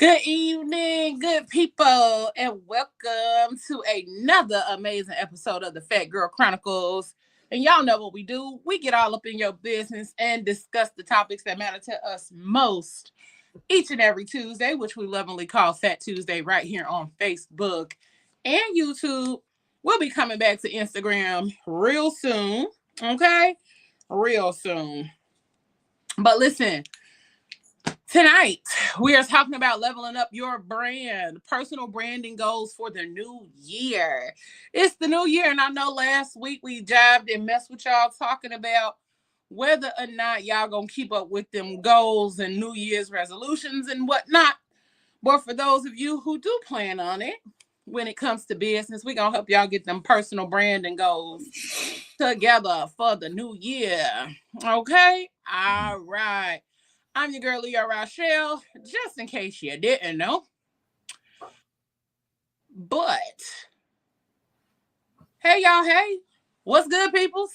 Good evening, good people, and welcome to another amazing episode of the Phat Girl Chronicles. And y'all know what we do. We get all up in your business and discuss the topics that matter to us most each and every Tuesday, which we lovingly call Fat Tuesday right here on Facebook and YouTube. We'll be coming back to Instagram real soon, okay? Real soon. But listen, tonight, we are talking about leveling up your brand, personal branding goals for the new year. It's the new year, and I know last week we jived and messed with y'all talking about whether or not y'all gonna keep up with them goals and New Year's resolutions and whatnot. But for those of you who do plan on it, when it comes to business, we gonna help y'all get them personal branding goals together for the new year. Okay? All right. I'm your girl, Leah Rochelle, just in case you didn't know. But, hey, y'all, hey. What's good, peoples?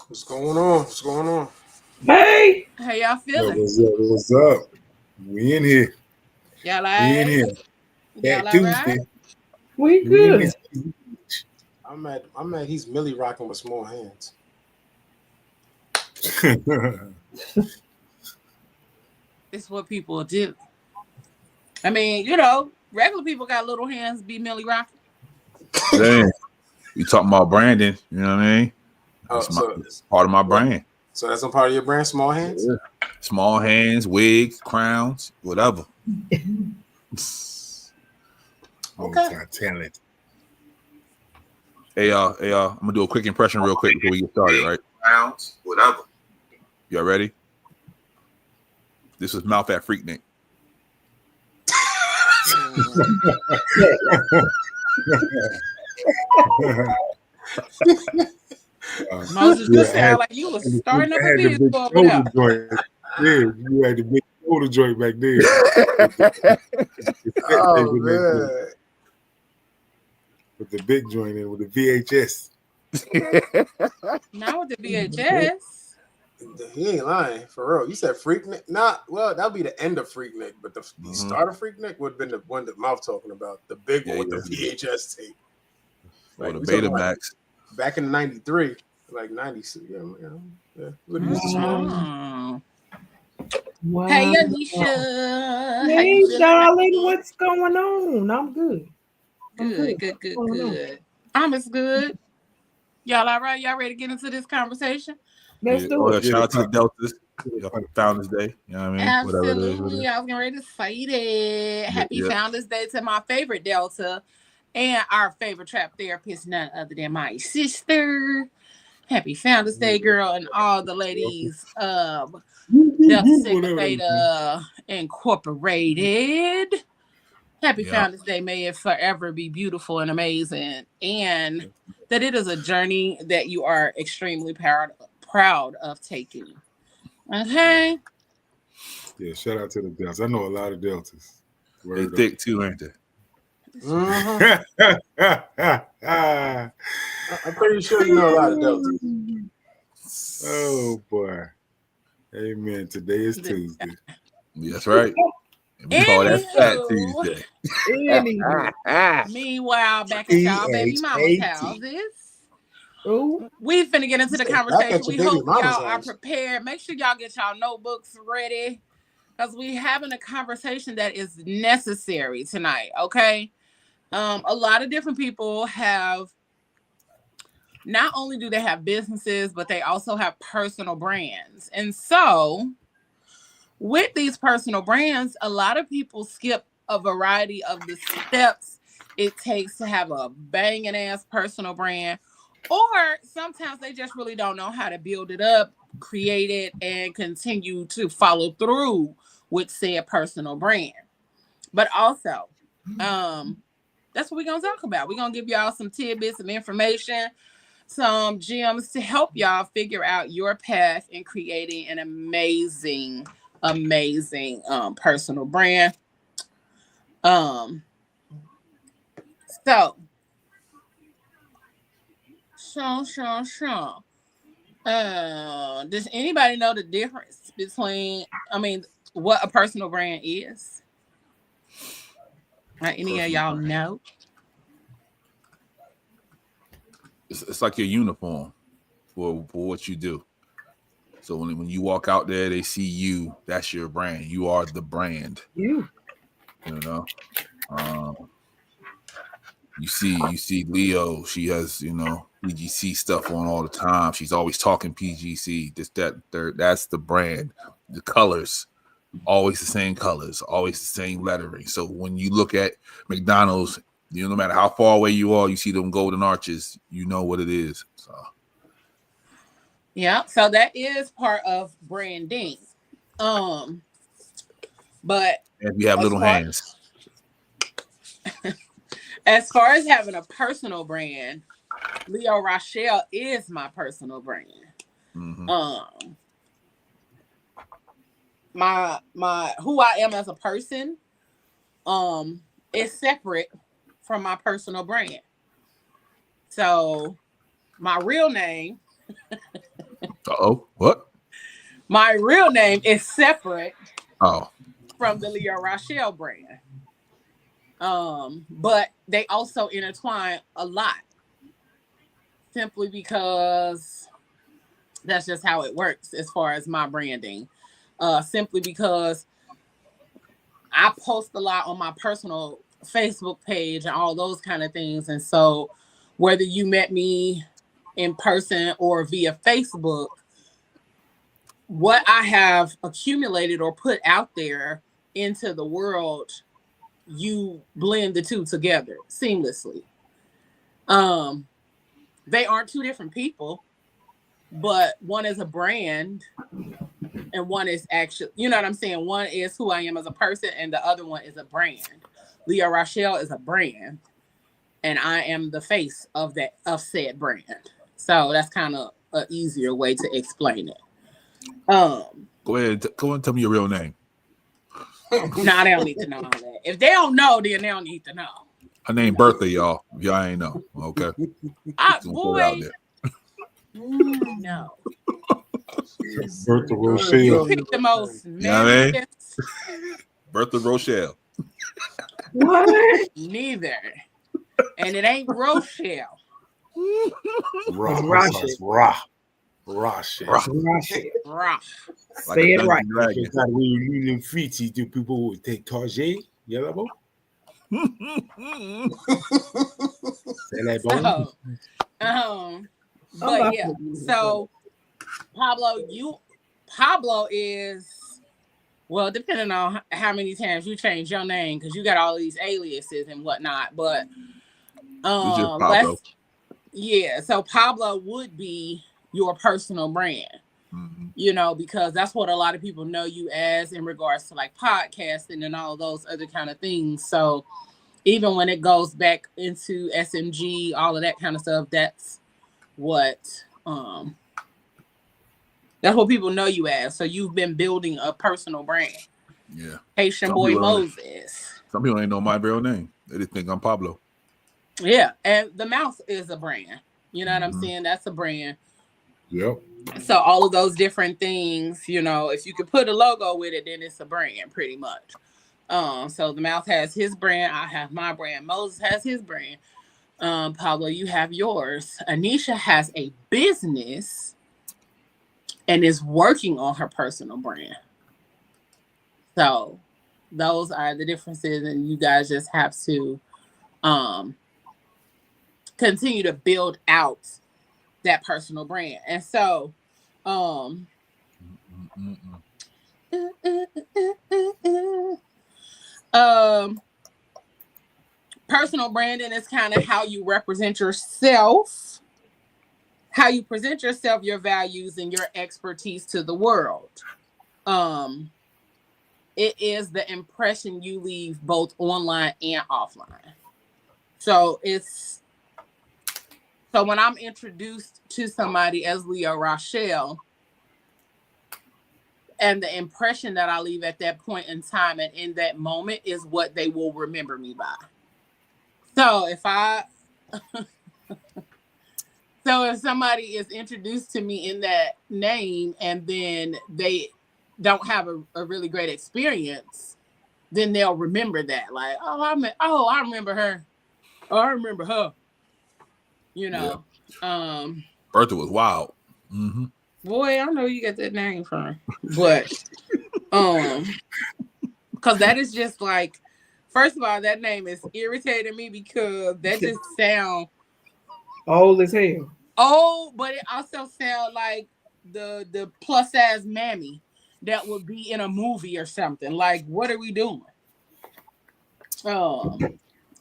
What's going on? What's going on? Hey! How y'all Yo, feeling? what's up? What's up? We in here. Y'all all We in right? here. Y'all Fat all Tuesday. right? We We in good. this. I'm mad he's Millie rocking with small hands. It's what people do. I mean, you know, regular people got little hands, be Millie rocking. Damn. You talking about branding, you know what I mean? Oh, It's part of my brand. So that's a part of your brand, small hands? Yeah. Small hands, wigs, crowns, whatever. Multi-talent. Hey y'all, I'm gonna do a quick impression real quick before we get started, right? Crowns, whatever. Y'all ready? This is Mouth at Freaknik. Moses, you sound like you was starting up a vehicle over there. Yeah, you had the big shoulder joint back there. Oh, man. With the big joint in, with the VHS. Not with the VHS. He ain't lying, for real. You said Freaknik? Nah, well, that'll be the end of Freaknik, but the start of Freaknik would have been the one that Mouth talking about, the big one with the VHS tape. Or the Betamax. Back in 93, like 96. Yeah. Wow. Hey, Anisha. Hey, darling, what's going on? I'm good. Good. I'm as good. Y'all all right? Y'all ready to get into this conversation? Let's do it. Shout out to the Deltas. Founders Day. You know what I mean? Absolutely. I was getting ready to say that. Happy Founders Day to my favorite Delta and our favorite trap therapist, none other than my sister. Happy Founders Day, girl, and all the ladies of Delta Sigma Theta Incorporated. Happy Founders Day. May it forever be beautiful and amazing. And that it is a journey that you are extremely proud of taking. Okay? Yeah, shout out to the Deltas. I know a lot of Deltas. They thick too, ain't they? I'm pretty sure you know a lot of Deltas. Oh, boy. Amen. Today is Tuesday. That's right. We call that Fat Tuesday. Meanwhile, back at y'all baby mama's houses, we finna get into the conversation. We hope y'all are prepared. Make sure y'all get y'all notebooks ready because we having a conversation that is necessary tonight. Okay, a lot of different people have. Not only do they have businesses, but they also have personal brands, and so. With these personal brands, a lot of people skip a variety of the steps it takes to have a banging ass personal brand, or sometimes they just really don't know how to build it up, create it, and continue to follow through with said personal brand. But also, that's what we're gonna talk about. We're gonna give y'all some tidbits, some information, some gems to help y'all figure out your path in creating an amazing personal brand. So does anybody know the difference between what a personal brand is? Any of y'all know? It's like your uniform for what you do. So when you walk out there, they see you. That's your brand. You are the brand. You. You know. You see Leo. She has PGC stuff on all the time. She's always talking PGC. This, that, third. That's the brand. The colors, always the same colors, always the same lettering. So when you look at McDonald's, no matter how far away you are, you see them golden arches. You know what it is. So. Yeah, so that is part of branding. But if you have little hands. As far as having a personal brand, Leo Rochelle is my personal brand. Mm-hmm. My who I am as a person is separate from my personal brand. So my real name what? My real name is separate from the Leo Rochelle brand. But they also intertwine a lot, simply because that's just how it works as far as my branding. Simply because I post a lot on my personal Facebook page and all those kind of things. And so whether you met me in person or via Facebook, what I have accumulated or put out there into the world, you blend the two together seamlessly. They aren't two different people, but one is a brand and one is actually, you know what I'm saying? One is who I am as a person and the other one is a brand. Leo Rochelle is a brand and I am the face of said brand. So that's kind of an easier way to explain it. Go ahead and tell me your real name. Nah, they don't need to know all that. If they don't know, then they don't need to know. Her name Bertha, y'all. If y'all ain't know, okay. Boy, no. Bertha Rochelle. You picked the most manliest. Bertha Rochelle. What? Neither. And it ain't Rochelle. Rochelle. Say it right. Do people who take Target? Yeah, but yeah, so Pablo is, well, depending on how many times you change your name, because you got all these aliases and whatnot, but Pablo. So Pablo would be your personal brand. Mm-hmm. Because that's what a lot of people know you as in regards to like podcasting and all those other kind of things. So even when it goes back into SMG, all of that kind of stuff, that's what people know you as. So you've been building a personal brand. Yeah. Haitian Boy Moses. Some people ain't know my real name. They just think I'm Pablo. Yeah. And the mouth is a brand. You know what I'm saying? That's a brand. Yep. So all of those different things, if you could put a logo with it, then it's a brand pretty much. So the mouth has his brand. I have my brand. Moses has his brand. Pablo, you have yours. Anisha has a business and is working on her personal brand. So those are the differences, and you guys just have to continue to build out that personal brand. And so personal branding is kind of how you represent yourself, how you present yourself, your values, and your expertise to the world. It is the impression you leave both online and offline. So when I'm introduced to somebody as Leo Rochelle, and the impression that I leave at that point in time and in that moment is what they will remember me by. So if somebody is introduced to me in that name and then they don't have a really great experience, then they'll remember that. Like, I remember her. Oh, I remember her. You know. Yeah. Bertha was wild. Mm-hmm. Boy, I know you get that name from. But because that is just like, first of all, that name is irritating me because that just sounds old as hell. old, but it also sounds like the plus size mammy that would be in a movie or something. Like, what are we doing?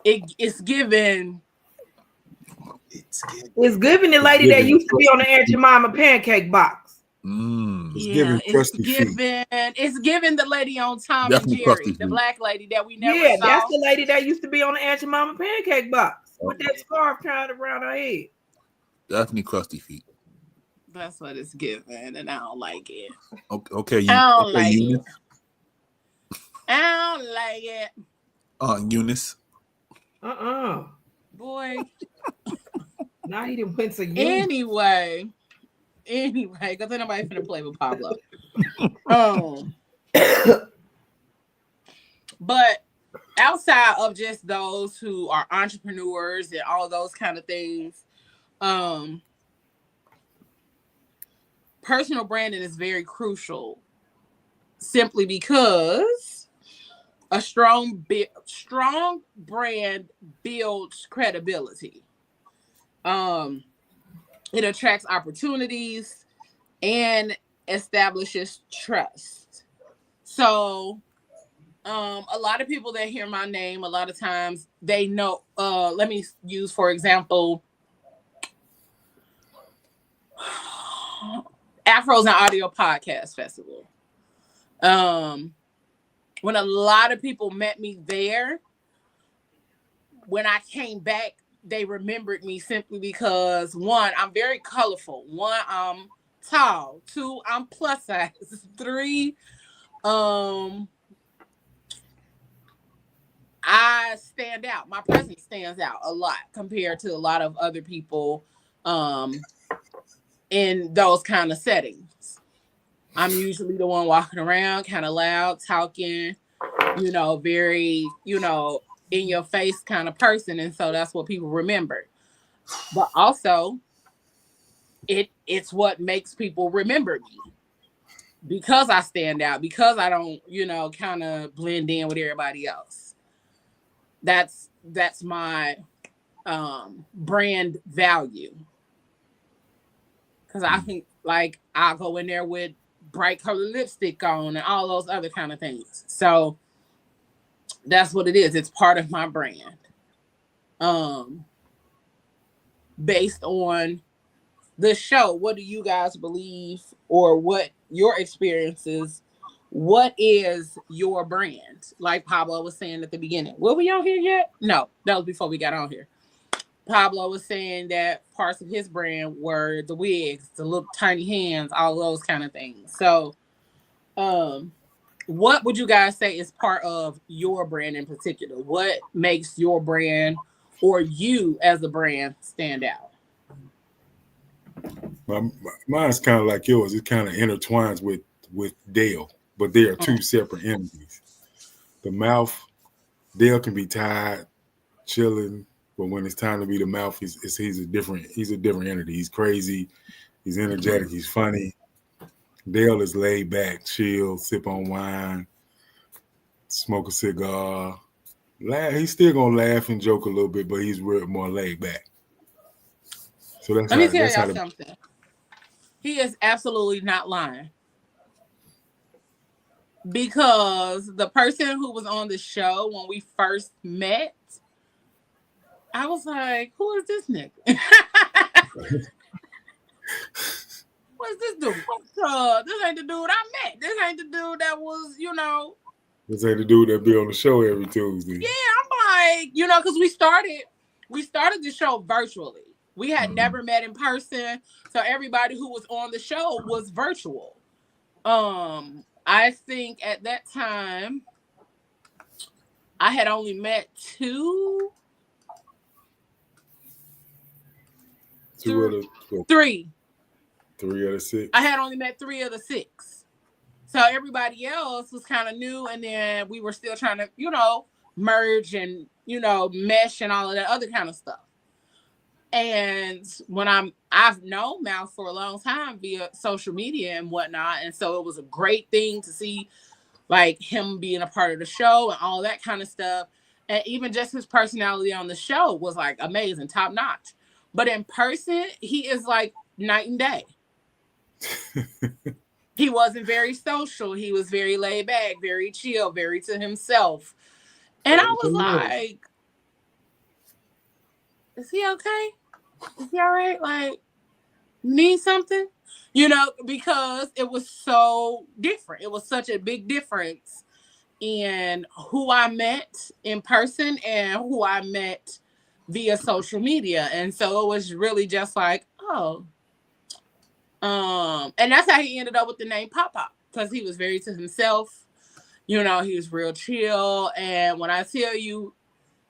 It's given. It's giving the lady that used to be on the Aunt Jemima pancake box. It's giving crusty feet. It's given the lady on Tom Definitely and crusty Jerry, the feet. black lady that we never Yeah, saw. that's the lady that used to be on the Aunt Jemima pancake box with that scarf tied around her head. Definitely crusty feet. That's what it's given, and I don't like it. Okay, I don't like Eunice. it. I don't like it. Eunice. Boy. Now he didn't win so Anyway, because ain't nobody finna play with Pablo. But outside of just those who are entrepreneurs and all those kind of things, personal branding is very crucial, simply because a strong brand builds credibility. It attracts opportunities and establishes trust. So a lot of people that hear my name, a lot of times they know, let me use, for example, Afros and Audio Podcast Festival. When a lot of people met me there, when I came back, they remembered me simply because, one, I'm very colorful. One, I'm tall. Two, I'm plus size. Three, I stand out. My presence stands out a lot compared to a lot of other people in those kind of settings. I'm usually the one walking around, kind of loud, talking, very, in your face kind of person. And so that's what people remember. But also, it's what makes people remember me. Because I stand out, because I don't, kind of blend in with everybody else. That's my brand value. Because I think, like, I'll go in there with bright colored lipstick on and all those other kind of things. So that's what it is. It's part of my brand. Based on the show, what do you guys believe, or what your experiences? What is your brand? Like Pablo was saying at the beginning. Were we on here yet? No, that was before we got on here. Pablo was saying that parts of his brand were the wigs, the little tiny hands, all those kind of things. So, what would you guys say is part of your brand in particular? What makes your brand or you as a brand stand out? Mine's kind of like yours. It kind of intertwines with Dale, but they are two separate entities. The mouth, Dale can be tired, chilling, but when it's time to be the mouth, he's a different entity. He's crazy, he's energetic, he's funny. Dale is laid back, chill, sip on wine, smoke a cigar. He's still gonna laugh and joke a little bit, but he's more laid back. So Let me tell y'all something. He is absolutely not lying. Because the person who was on the show when we first met, I was like, who is this nigga? What's this dude? This ain't the dude I met. This ain't the dude that was, This ain't the dude that be on the show every Tuesday. Yeah, I'm like, because we started the show virtually. We had never met in person. So everybody who was on the show was virtual. I think at that time, I had only met three. 3. 3 out of 6. I had only met 3 of the 6. So everybody else was kind of new, and then we were still trying to, merge and, mesh and all of that other kind of stuff. And when I've known Mouth for a long time via social media and whatnot. And so it was a great thing to see like him being a part of the show and all that kind of stuff. And even just his personality on the show was like amazing, top notch. But in person, he is like night and day. He wasn't very social. He was very laid back, very chill, very to himself. And I was like, is he okay? Is he all right? Like, need something? Because it was so different. It was such a big difference in who I met in person and who I met via social media. And so it was really just like, oh. And that's how he ended up with the name Pop Pop, because he was very to himself. He was real chill. And when I tell you,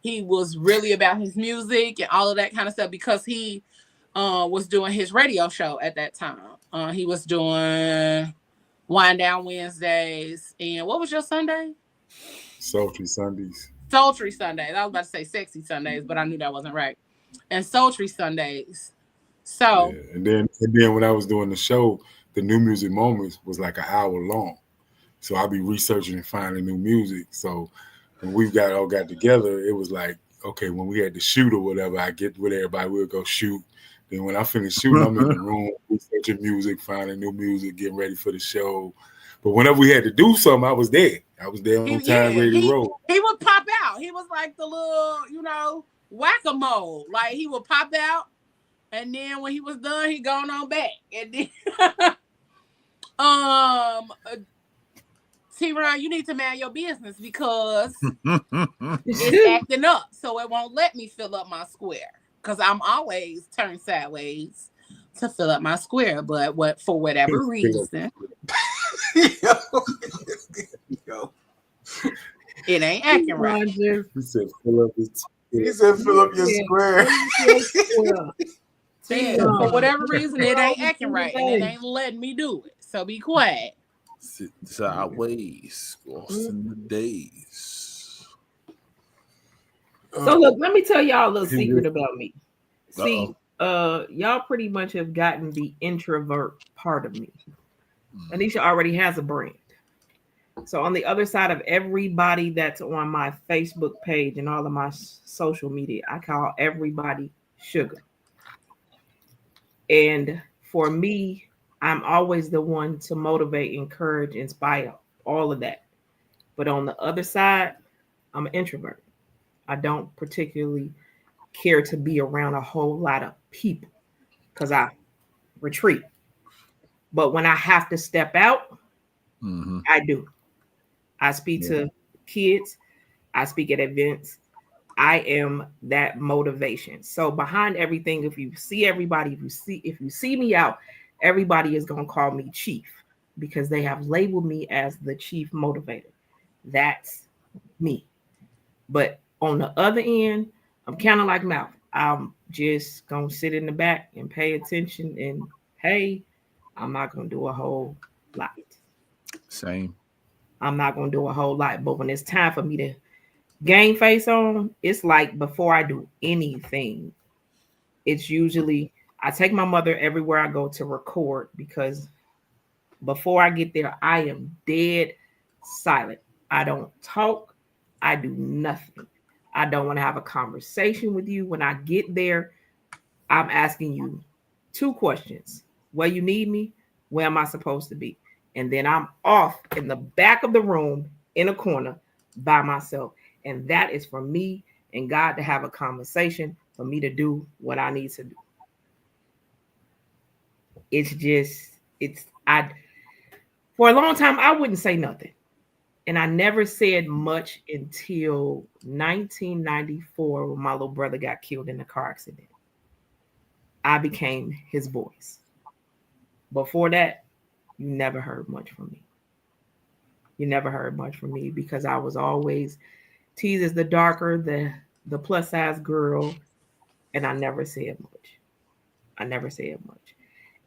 he was really about his music and all of that kind of stuff, because he was doing his radio show at that time. He was doing Wind Down Wednesdays. And what was your Sunday? Sultry Sundays. Sultry Sundays. I was about to say Sexy Sundays, but I knew that wasn't right. And Sultry Sundays. So. Yeah. And then when I was doing the show, the New Music Moments was like an hour long. So I'll be researching and finding new music. So when we all got together, it was like, okay, when we had to shoot or whatever, I get with everybody, we'll go shoot. Then when I finish shooting, I'm in the room researching music, finding new music, getting ready for the show. But whenever we had to do something, I was there. I was there on time, ready to roll. He would pop out. He was like the little, whack-a-mole. Like he would pop out, and then when he was done, he gone on back. And then, T-Ron, you need to man your business, because it's acting up, so it won't let me fill up my square. Because I'm always turned sideways to fill up my square, but for whatever reason, it ain't acting right. He said, fill up your square. For whatever reason, it ain't acting right, and it ain't letting me do it. So be quiet. Sideways, crossing the days. So look, let me tell y'all a little secret about me. See, y'all pretty much have gotten the introvert part of me. Anisha already has a brand. So on the other side of everybody that's on my Facebook page and all of my social media, I call everybody sugar. And for me, I'm always the one to motivate, encourage, inspire, all of that. But on the other side, I'm an introvert. I don't particularly care to be around a whole lot of people because I retreat. But when I have to step out, I do. I speak to kids. I speak at events. I am that motivation. So behind everything, if you see everybody, if you see me out, everybody is going to call me chief because they have labeled me as the chief motivator. That's me. But on the other end, I'm kind of like Mouth. I'm just going to sit in the back and pay attention. And hey, I'm not going to do a whole lot. Same. I'm not going to do a whole lot. But when it's time for me to game face on, it's like before I do anything, it's usually I take my mother everywhere I go to record because before I get there, I am dead silent. I don't talk. I do nothing. I don't want to have a conversation with you. When I get there, I'm asking you 2 questions. Where you need me? Where am I supposed to be? And then I'm off in the back of the room in a corner by myself. And that is for me and God to have a conversation, for me to do what I need to do. For a long time, I wouldn't say nothing. And I never said much until 1994 when my little brother got killed in a car accident. I became his voice. Before that, you never heard much from me. You never heard much from me because I was always teased as the darker, the plus size girl, and I never said much. I never said much.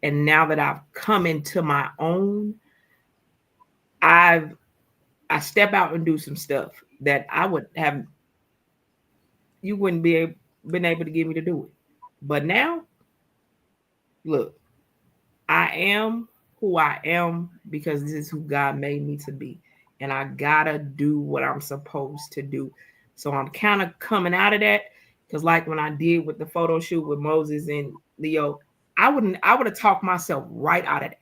And now that I've come into my own, I step out and do some stuff that I would have, you wouldn't been able to get me to do it. But now, look, I am who I am because this is who God made me to be. And I gotta do what I'm supposed to do. So I'm kind of coming out of that. Because like when I did with the photo shoot with Moses and Leo, I would have talked myself right out of that.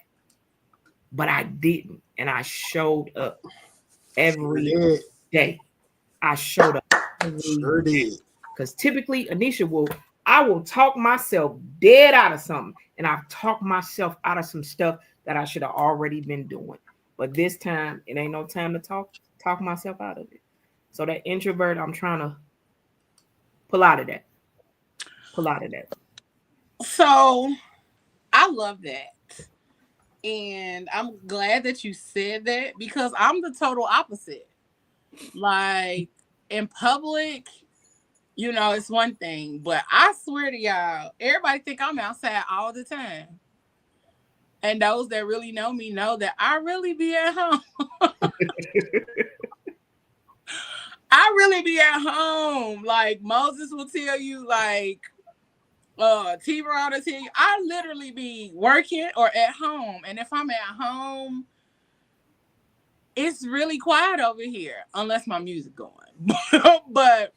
But I didn't. And I showed up every day. I showed up every day. Because typically, Anisha I will talk myself dead out of something. And I've talked myself out of some stuff that I should have already been doing. But this time, it ain't no time to talk myself out of it. So that introvert, I'm trying to pull out of that. So I love that. And I'm glad that you said that because I'm the total opposite. Like in public, it's one thing, but I swear to y'all, everybody think I'm outside all the time. And those that really know me know that I really be at home. I really be at home. Like Moses will tell you, like T-Raw will tell you, I literally be working or at home. And if I'm at home, it's really quiet over here, unless my music going. But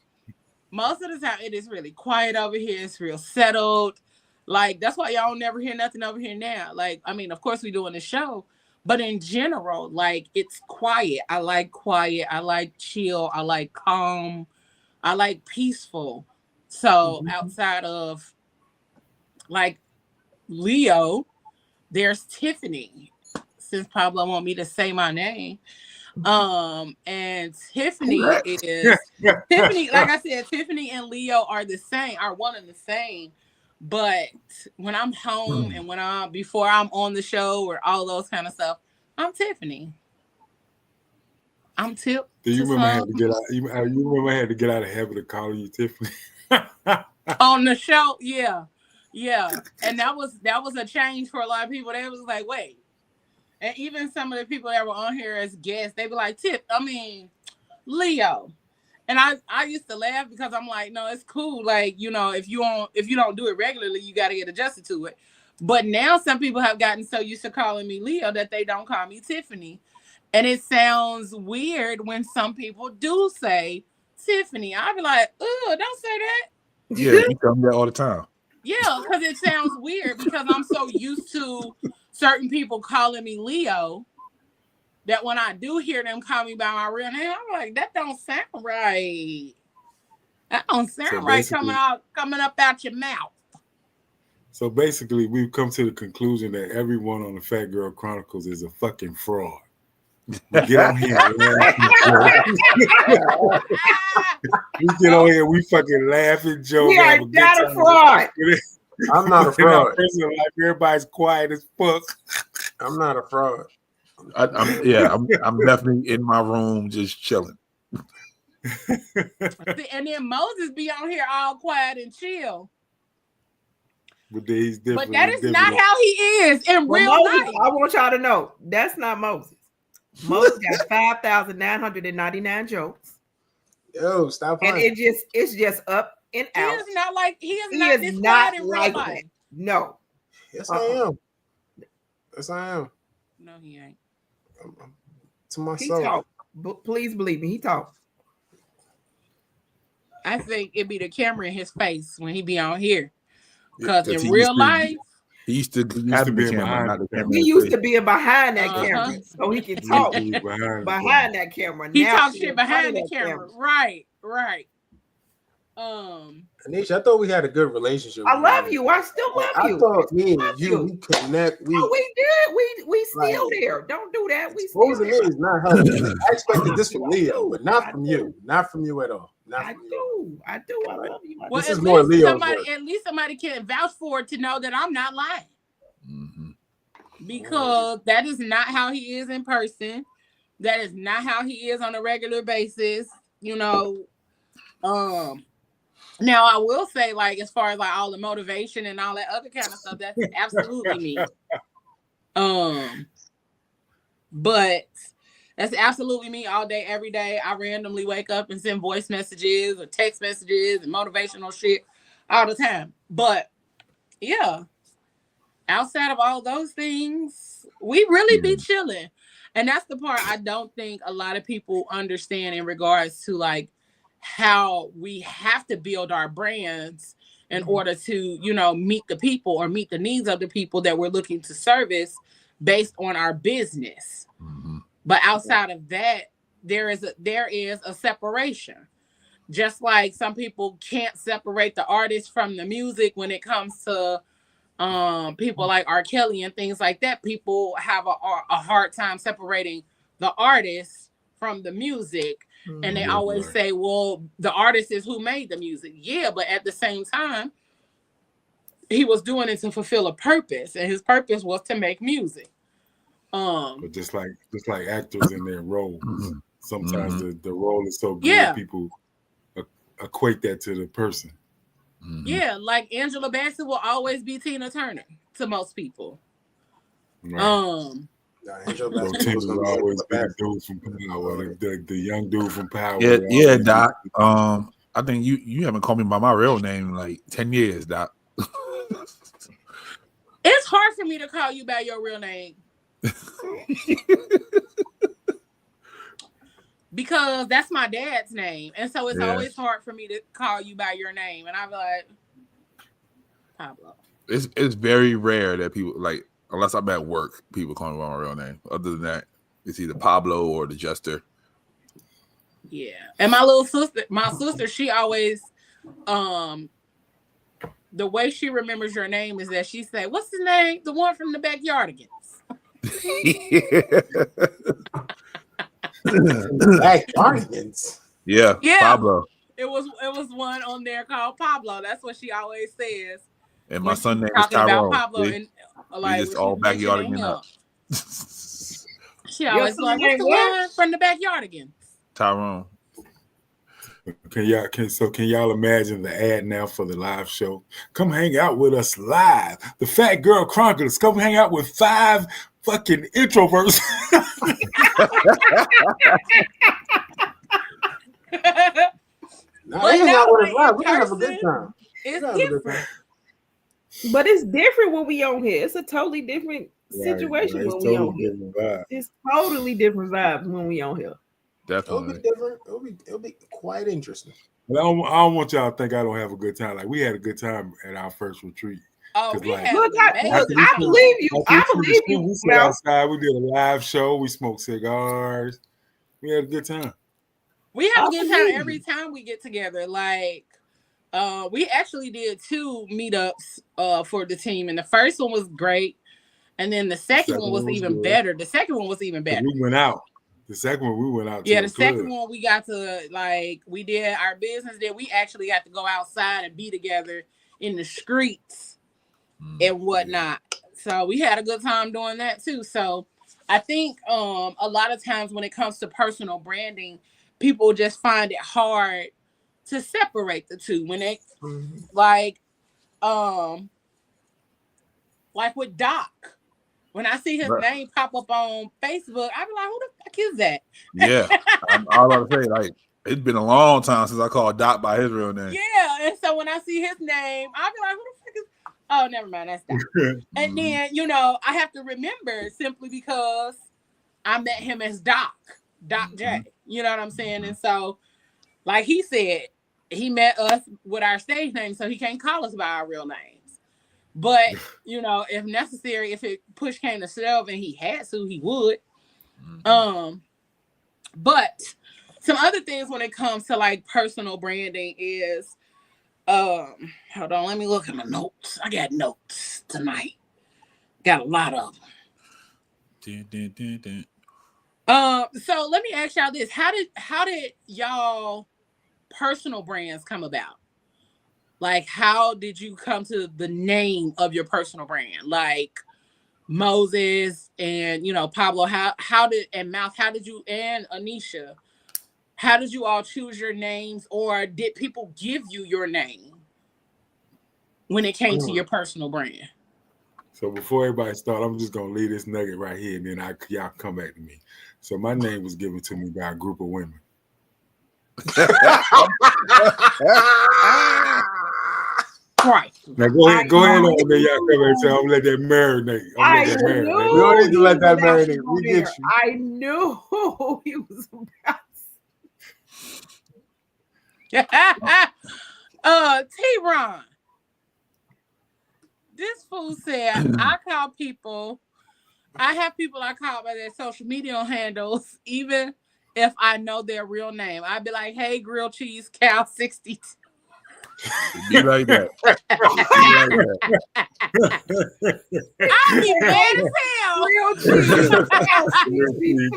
most of the time, it is really quiet over here. It's real settled. Like, that's why y'all never hear nothing over here now. Like, I mean, of course we doing the show, but in general, like, it's quiet. I like quiet. I like chill. I like calm. I like peaceful. So outside of, like, Leo, there's Tiffany. Since Pablo want me to say my name. And Tiffany is Tiffany, like I said, Tiffany and Leo are the same, are one and the same. But when I'm home and before I'm on the show or all those kind of stuff, I'm Tiffany. I'm Tip. Do you remember I had to get out? You remember I had to get out of the habit of calling you Tiffany on the show? Yeah. And that was a change for a lot of people. They was like, wait. And even some of the people that were on here as guests, they be like, Leo. And I used to laugh because I'm like, no, it's cool. Like, if you don't do it regularly, you got to get adjusted to it. But now some people have gotten so used to calling me Leo that they don't call me Tiffany. And it sounds weird when some people do say Tiffany. I'll be like, don't say that. Yeah, you tell me that all the time. Yeah, because it sounds weird because I'm so used to certain people calling me Leo that when I do hear them call me by my real name, I'm like, that don't sound right. That don't sound right coming up out your mouth. So basically, we've come to the conclusion that everyone on the Phat Girl Chronicles is a fucking fraud. We get on here and laugh and joke. We get on here, we fucking laugh and joke. We are not a fraud. I'm not a fraud. Like everybody's quiet as fuck. I'm not a fraud. I'm definitely in my room just chilling. And then Moses be on here all quiet and chill. But he's different. But that is not how he is in real life. I want y'all to know that's not Moses. Moses got 5,999 jokes. Yo, stop playing. And it's just up and out. He is not this quiet in real life. No. Yes, I am. Yes, I am. No, he ain't. To myself. He talk. Please believe me, he talk. I think it'd be the camera in his face when he be on here. Because in real life, he used to be behind the camera. He used to be behind that camera, so he can talk behind that camera. He talks shit behind the camera. Right. Anisha, I thought we had a good relationship. I love you. I still love you. I thought me and you, we connect. We did. We still there. Don't do that. We still there. Is not helping. I expected this from Leo, but not from you. Not from you at all. I do. I love you. Well, this is more Leo. At least somebody can vouch for it to know that I'm not lying. Mm-hmm. Because that is not how he is in person. That is not how he is on a regular basis. Now I will say, like, as far as like all the motivation and all that other kind of stuff, that's absolutely me. But That's absolutely me all day, every day. I randomly wake up and send voice messages or text messages and motivational shit all the time. But yeah, outside of all those things, we really be chilling. And that's the part I don't think a lot of people understand in regards to like how we have to build our brands in order to, you know, meet the people or meet the needs of the people that we're looking to service based on our business. Mm-hmm. But outside of that, there is a separation. Just like some people can't separate the artist from the music when it comes to people like R. Kelly and things like that. People have a hard time separating the artist from the music. And they always say, well, the artist is who made the music. Yeah, but at the same time, he was doing it to fulfill a purpose, and his purpose was to make music. But just like actors in their roles, sometimes the role is so good, Yeah. people equate that to the person. Yeah, like Angela Bassett will always be Tina Turner to most people. Right. Angela So Bassett Tim was will gonna be always be the Angela dude from Power, the young dude from Power. Yeah, Doc. I think you haven't called me by my real name in like 10 years, Doc. It's hard for me to call you by your real name. Because that's my dad's name. And so it's always hard for me to call you by your name. And I'll be like, Pablo. It's very rare that people, like, unless I'm at work, people call me by my real name. Other than that, it's either Pablo or the Jester. Yeah. And my sister, she always, the way she remembers your name is that she say, what's his name? The one from the Backyardigans. Backyardigans. Yeah, Pablo. It was one on there called Pablo. That's what she always says. And my son name is talking Tyrone. about Pablo and like we just all Backyardigan up. She always like, what's the one from the Backyardigans? Tyrone. Can y'all imagine the ad now for the live show? Come hang out with us live. The Phat Girl Chronicles. Come hang out with 5 fucking introverts. We're gonna have a good time. It's different. But it's different when we on here. It's a totally different situation when we on here. It's totally different vibes when we on here. Definitely. It'll be different. It'll be quite interesting. But I don't want y'all to think I don't have a good time. Like, we had a good time at our first retreat. Oh, we I believe you. I believe you. We sat outside. We did a live show. We smoked cigars. We had a good time. We have a good time every time we get together. Like, we actually did 2 meetups for the team, and the first one was great, and then the second one was even better. The second one was even better. We went out. The second one we went out. Yeah, the second one we got to, like, we did our business there. We actually got to go outside and be together in the streets and whatnot. So we had a good time doing that too. So I think a lot of times when it comes to personal branding, people just find it hard to separate the two. When they like with Doc. When I see his name pop up on Facebook, I be like, who the fuck is that? Yeah. I was about to say, like, it's been a long time since I called Doc by his real name. Yeah. And so when I see his name, I'll be like, who the fuck is, oh, never mind, that's Doc. And then, you know, I have to remember simply because I met him as Doc J. You know what I'm saying? And so, like he said, he met us with our stage name, so he can't call us by our real names. But, you know, if necessary, if it push came to shove and he had to, he would. But some other things when it comes to like personal branding is, hold on, let me look at my notes. I got notes tonight. Got a lot of them. So let me ask y'all this. How did y'all personal brands come about? Like, how did you come to the name of your personal brand? Like Moses and, you know, Pablo, how did you, and Anisha, how did you all choose your names, or did people give you your name when it came to your personal brand? So before everybody start, I'm just gonna leave this nugget right here, and then y'all come back to me. So my name was given to me by a group of women. Right. Now go ahead on there, y'all come and say, I'm gonna let that marinate. I We knew don't need to let that he was marinate. about We to get go you. there. I knew he was about T-Ron. This fool said, I have people I call by their social media handles, even if I know their real name. I'd be like, hey, grilled cheese cow 62. Be like that. I'd be mad as hell. real cheese.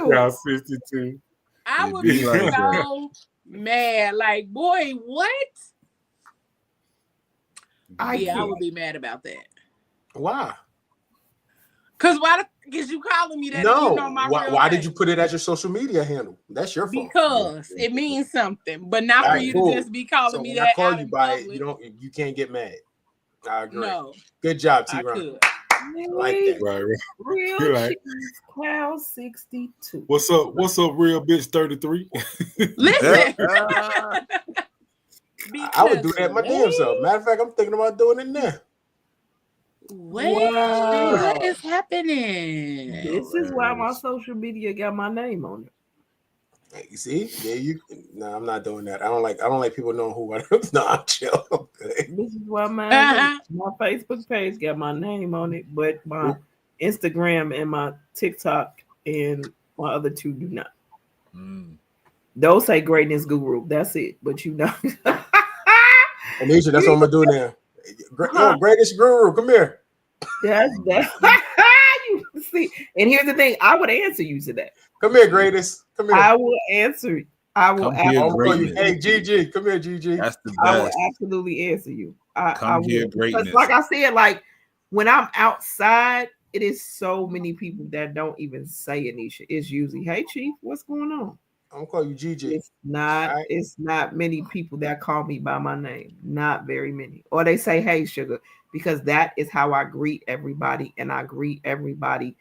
Cow 62. I would be be like so mad. Like, boy, what? I would be mad about that. Why? Because you calling me that No. if you know my real Why name? did you put it as your social media handle? That's your fault. Because it means something, but not for you to just be calling me when that I call out you in by public. it, you can't get mad. I agree. No, Good job, I T-Ron. could. I like that. Right. Real Like, cheese cow 62. What's up, real bitch 33? Listen. I would do that my damn self. Matter of fact, I'm thinking about doing it now. What is happening? This is why my social media got my name on it. You see? Yeah, No, I'm not doing that. I don't like people knowing who I am. No, I'm chill. Okay. This is why my Facebook page got my name on it, but my Instagram and my TikTok and my other two do not. Those say greatness guru. That's it. But you know. Anisha, that's what I'm gonna do now. Yo, greatest guru, come here. That's you see. And here's the thing: I would answer you to that. Come here, greatest. Come here. I will answer. I will. Hey, GG, come here, GG. That's the best. I will absolutely answer you. Come here, greatness. Because like I said, like when I'm outside, it is so many people that don't even say Anisha. It's usually, hey Chief, what's going on? I'm gonna call you GG. It's not many people that call me by my name. Not very many. Or they say, hey, sugar, because that is how I greet everybody, and I greet everybody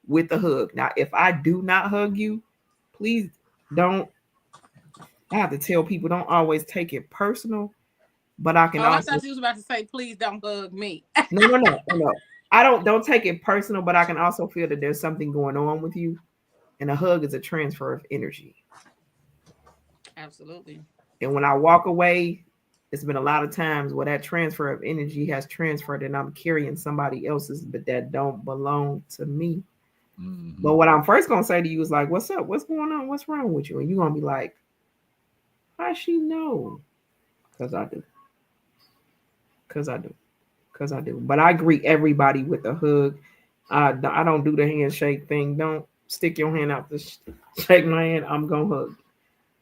with a hug. Now, if I do not hug you, please don't. I have to tell people don't always take it personal, but I can I thought you was about to say, please don't hug me. No. I don't take it personal, but I can also feel that there's something going on with you. And a hug is a transfer of energy. Absolutely. And when I walk away, it's been a lot of times where that transfer of energy has transferred and I'm carrying somebody else's, but that don't belong to me. Mm-hmm. But what I'm first going to say to you is like, what's up? What's going on? What's wrong with you? And you're going to be like, how she know? Because I do. But I greet everybody with a hug. I don't do the handshake thing. Don't stick your hand out to shake my hand. I'm going to hug.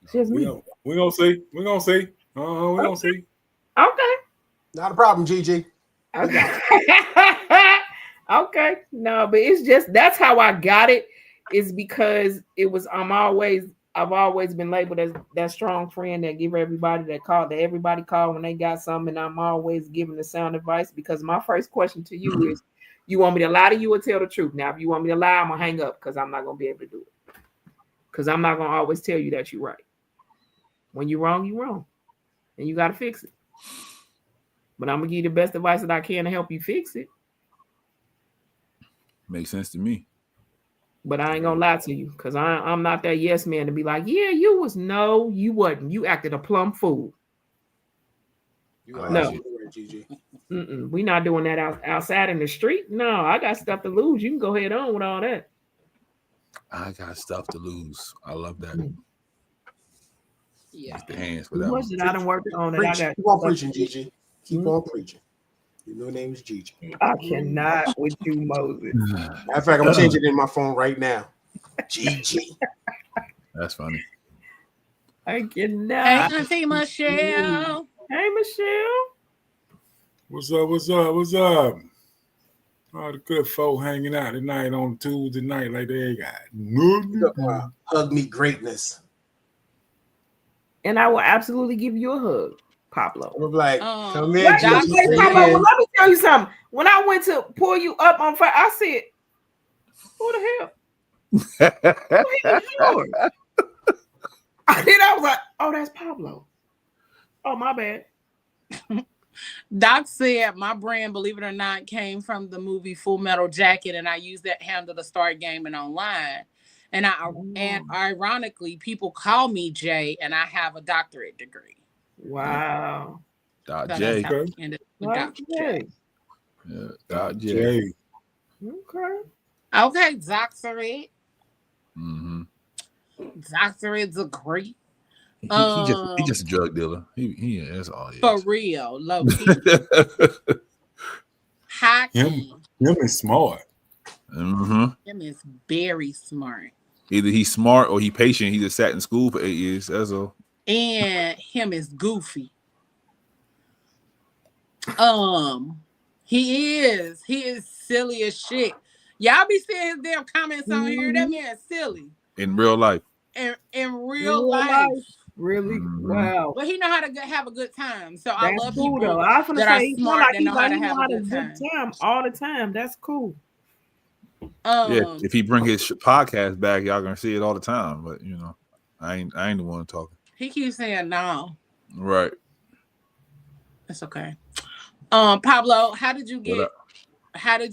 It's just me. We're going to see. We're going to see. We're going to see. Okay. Not a problem, GG. Okay. Okay. No, but it's just, that's how I got it. Is because it was, I've always been labeled as that strong friend that give everybody that everybody call when they got something. And I'm always giving the sound advice, because my first question to you is, you want me to lie to you or tell the truth? Now, if you want me to lie, I'm going to hang up, because I'm not going to be able to do it. Because I'm not going to always tell you that you're right. When you're wrong, you're wrong. And you got to fix it. But I'm going to give you the best advice that I can to help you fix it. Makes sense to me. But I ain't going to lie to you, because I'm not that yes man to be like, yeah, you was. No, you wasn't. You acted a plumb fool. No. We not doing that outside in the street. No, I got stuff to lose. You can go ahead on with all that. I got stuff to lose. I love that. Yeah. The hands for that one. I done worked on it. Keep on preaching, Gigi. Keep on preaching. Your new name is Gigi. I cannot with you, Moses. Matter of fact, I'm changing it in my phone right now. Gigi. That's funny. I cannot. Hey, Auntie Michelle. Hey, Michelle. What's up? All the good folk hanging out tonight on Tuesday night like they ain't got nothing. Hug me greatness. And I will absolutely give you a hug, Pablo. I'm like, come in, Gigi. Pablo, let me tell you something. When I went to pull you up on fire, I said, who the hell? Yours. Then I was like, oh, that's Pablo. Oh, my bad. Doc said my brand, believe it or not, came from the movie Full Metal Jacket, and I used that handle to start gaming online. And ironically, people call me Jay, and I have a doctorate degree. Wow. So J. that's how we ended up with Dr. J. Yeah, J. Okay. Okay, doctorate. Mm-hmm. Doctorate degree. He just a drug dealer. He that's all he is. For real, low key. High key. Him is smart. Mm-hmm. Him is very smart. Either he's smart or he patient. He just sat in school for 8 years. That's all. And him is goofy. He is silly as shit. Y'all be seeing his damn comments on here. That man's silly. In real life. In real life. Really? Mm-hmm. Wow. But he know how to have a good time. So I That's love cool, people though. I was that say, are smart and know how to have a good time. All the time. That's cool. Yeah, if he bring his podcast back, y'all gonna see it all the time. But you know, I ain't the one talking. He keeps saying no. Right. That's okay. Pablo, how did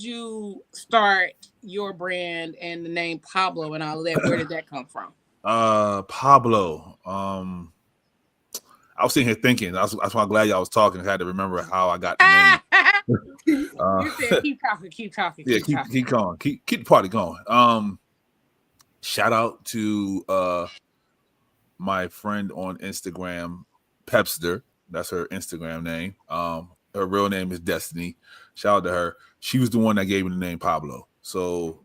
you start your brand and the name Pablo and all of that? Where did that come from? Pablo. I was sitting here thinking. That's why I'm glad y'all was talking. I had to remember how I got the name. You said keep talking. Yeah, keep going. Keep the party going. Shout out to my friend on Instagram, Pepster. That's her Instagram name. Her real name is Destiny. Shout out to her. She was the one that gave me the name Pablo. So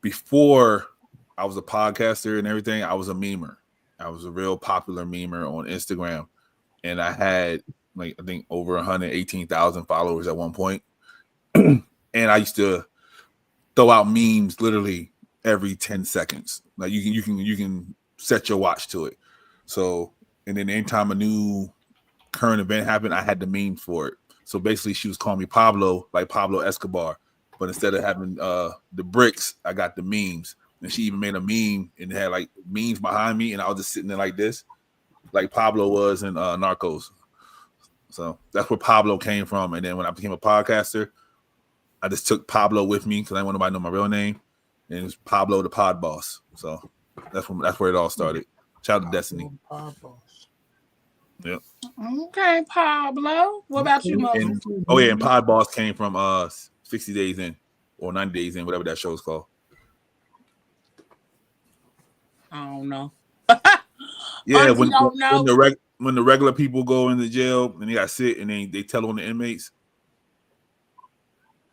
before I was a podcaster and everything, I was a memer. I was a real popular memer on Instagram. And I had I think over 118,000 followers at one point. And I used to throw out memes literally every 10 seconds. Like you can set your watch to it. So, and then anytime a new current event happened, I had the meme for it. So basically she was calling me Pablo, like Pablo Escobar. But instead of having the bricks, I got the memes. And she even made a meme and had like memes behind me, and I was just sitting there like this, like Pablo was in Narcos. So that's where Pablo came from. And then when I became a podcaster, I just took Pablo with me because I didn't want nobody to know my real name. And it was Pablo the Pod Boss. So that's where it all started. Shout out to Destiny. Yep. Okay, Pablo. What about you, Moses? And Pod Boss came from 60 Days In or 90 Days In, whatever that show is called. I don't know. Yeah, when the regular people go into jail and they got sit and they tell on the inmates.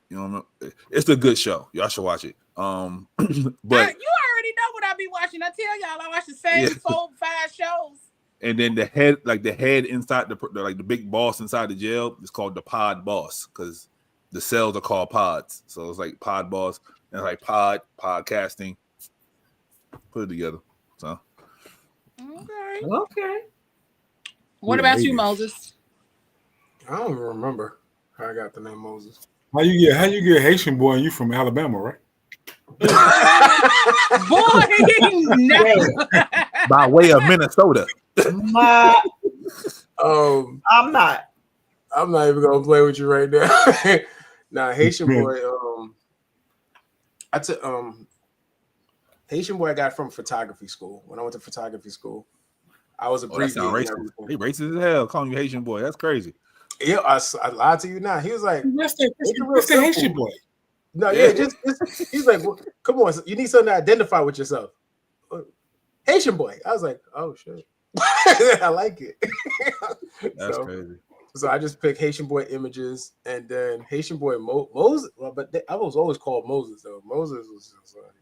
You know, it's a good show. Y'all should watch it. But you already know what I be watching. I tell y'all I watch the same 4-5 shows. And then the head inside the big boss inside the jail is called the Pod Boss because the cells are called pods. So it's like Pod Boss and like podcasting. Put it together. So okay. What about you, Moses? I don't even remember how I got the name Moses. How you get Haitian boy and you from Alabama, right? Boy, no. By way of Minnesota. I'm not even gonna play with you right now. Nah, Haitian boy. Haitian boy I got from photography school. When I went to photography school, I was abbreviating. Racist. He racist as hell, calling you Haitian boy. That's crazy. Yeah, I lied to you now. He was like, "What's the Haitian boy?" No, just he's like, well, come on, you need something to identify with yourself. Haitian boy. I was like, oh shit, I like it. That's crazy. So I just picked Haitian boy images, and then Haitian boy Moses. Well, but I was always called Moses though. Moses was just like,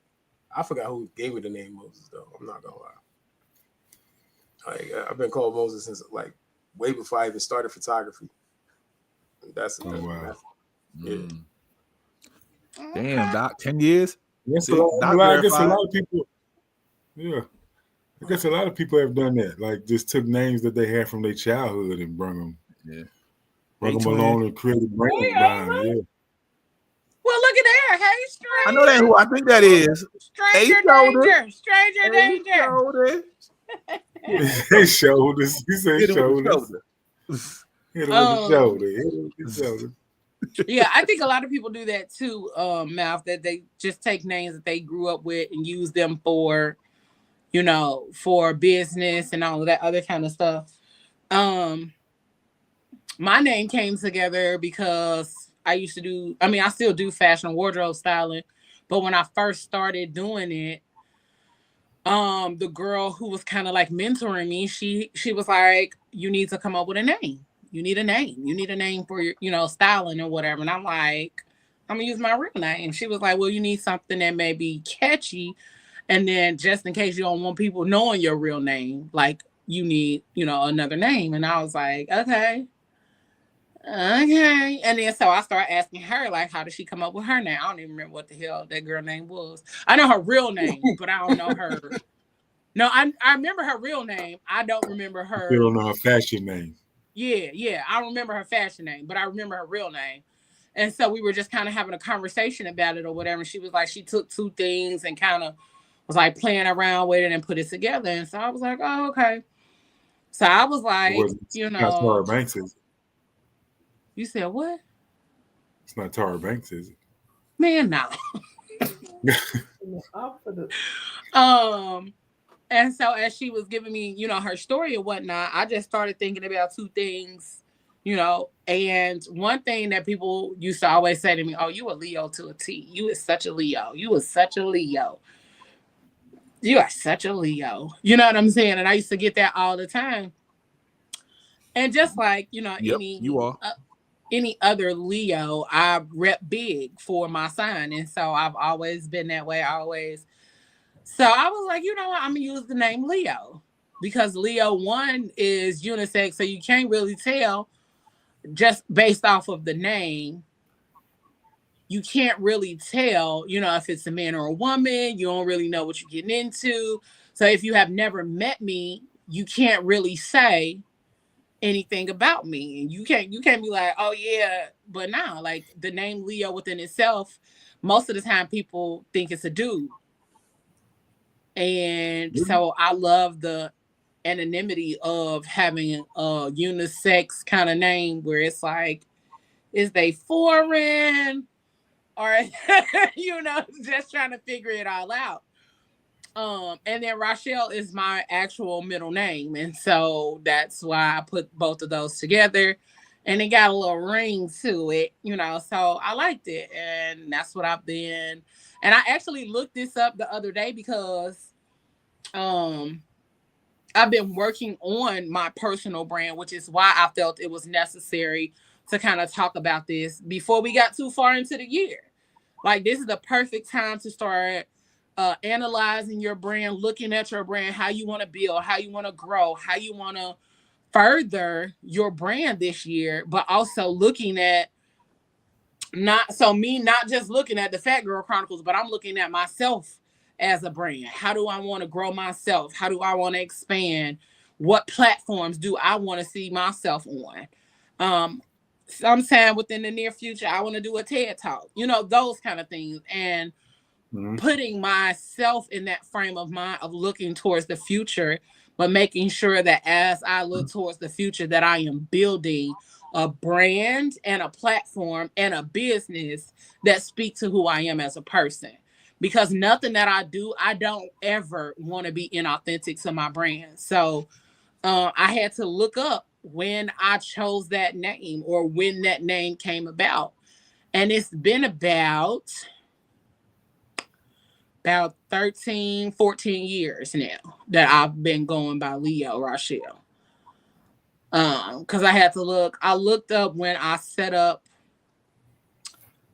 I forgot who gave me the name Moses though. I'm not gonna lie. Like I've been called Moses since like way before I even started photography. That's wow. Yeah. Damn, Doc, 10 years. Yes, I guess a lot of people. Yeah, I guess a lot of people have done that. Like just took names that they had from their childhood and brought them. Yeah. Brought them along and created a brand behind it. Well, look at there. Hey, I know that who I think that is. stranger shoulder. danger. Stranger danger. Shoulder. His shoulders. He said Hit him with the shoulders. shoulder. Hit him with the shoulder. Hit him with the shoulder. Yeah, I think a lot of people do that too, Mouth, that they just take names that they grew up with and use them for, you know, for business and all of that other kind of stuff. My name came together because I still do fashion and wardrobe styling, but when I first started doing it, the girl who was kind of like mentoring me, she was like, you need to come up with a name. You need a name. You need a name for your, you know, styling or whatever. And I'm like, I'm gonna use my real name. She was like, well, you need something that may be catchy. And then just in case you don't want people knowing your real name, like you need, you know, another name. And I was like, okay. Okay. And then so I started asking her, like, how did she come up with her name? I don't even remember what the hell that girl name was. I know her real name, but I don't know her. No, I remember her real name. I don't remember her. You don't know her fashion name. Yeah. I remember her fashion name, but I remember her real name. And so we were just kind of having a conversation about it or whatever. And she was like, she took two things and kind of was like playing around with it and put it together. And so I was like, oh, okay. So I was like, you know. Not Tara Banks, is it? You said what? It's not Tara Banks, is it? Man, no. And so as she was giving me, you know, her story and whatnot, I just started thinking about two things, you know, and one thing that people used to always say to me, oh, you a Leo to a T. You is such a Leo. You was such a Leo. You are such a Leo. You know what I'm saying? And I used to get that all the time. And just like, you know, Yep, you are. Any other Leo, I rep big for my sign. And so I've always been that way, So I was like, you know what, I'm going to use the name Leo. Because Leo 1 is unisex, so you can't really tell just based off of the name. You can't really tell, you know, if it's a man or a woman. You don't really know what you're getting into. So if you have never met me, you can't really say anything about me. And you can't be like, oh yeah, but now like the name Leo within itself, most of the time people think it's a dude. And so I love the anonymity of having a unisex kind of name where it's like, is they foreign or you know, just trying to figure it all out. And then Rochelle is my actual middle name. And so that's why I put both of those together. And it got a little ring to it, you know. So I liked it. And that's what I've been. And I actually looked this up the other day because I've been working on my personal brand, which is why I felt it was necessary to kind of talk about this before we got too far into the year. Like, this is the perfect time to start analyzing your brand, looking at your brand, how you want to build, how you want to grow, how you want to further your brand this year, but also looking at not just looking at the Phat Girl Chronicles, but I'm looking at myself as a brand. How do I want to grow myself? How do I want to expand? What platforms do I want to see myself on? Sometime within the near future, I want to do a TED Talk, you know, those kind of things. And putting myself in that frame of mind of looking towards the future, but making sure that as I look towards the future, that I am building a brand and a platform and a business that speak to who I am as a person. Because nothing that I do, I don't ever want to be inauthentic to my brand. So I had to look up when I chose that name or when that name came about. And it's been about 13, 14 years now that I've been going by Leo Rochelle. Because I looked up when I set up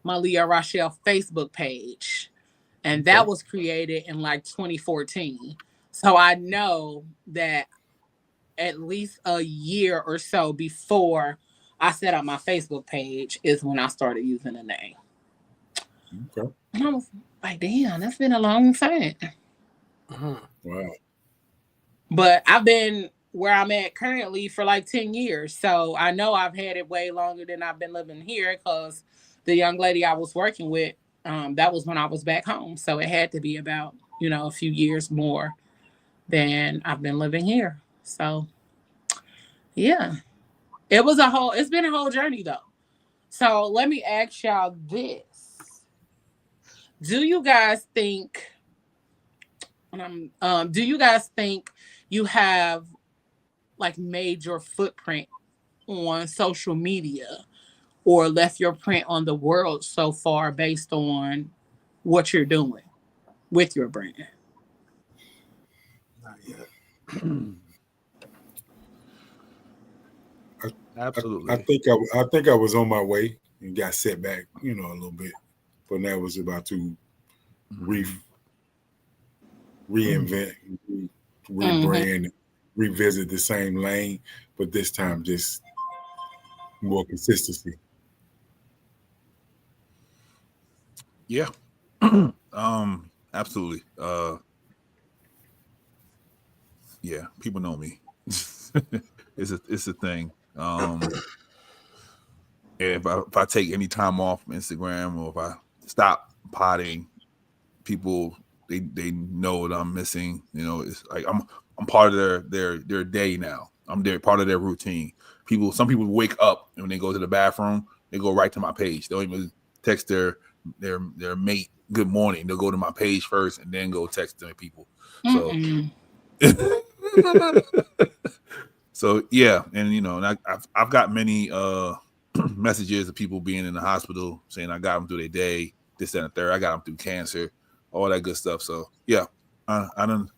my Leo Rochelle Facebook page. And that was created in like 2014. So I know that at least a year or so before I set up my Facebook page is when I started using the name. Okay. And I was like, damn, that's been a long time. Wow. But I've been where I'm at currently for like 10 years. So I know I've had it way longer than I've been living here because the young lady I was working with, that was when I was back home. So it had to be about, a few years more than I've been living here. So yeah, it's been a whole journey though. So let me ask y'all this. Do you guys think, do you guys think you have like made your footprint on social media or left your print on the world so far based on what you're doing with your brand? Not yet. Absolutely. I think I was on my way and got set back, a little bit, but now was about to reinvent, rebrand, revisit the same lane, but this time just more consistency. Yeah. Absolutely. Yeah, people know me. It's a thing. If I take any time off from Instagram or if I stop potting, people they know that I'm missing. It's like I'm part of their day now. I'm part of their routine. Some people wake up and when they go to the bathroom, they go right to my page. They don't even text their mate good morning. They'll go to my page first and then go text their people. So so yeah, and and I've got many messages of people being in the hospital saying I got them through their day, this, that, and the third. I got them through cancer, all that good stuff. So yeah, I done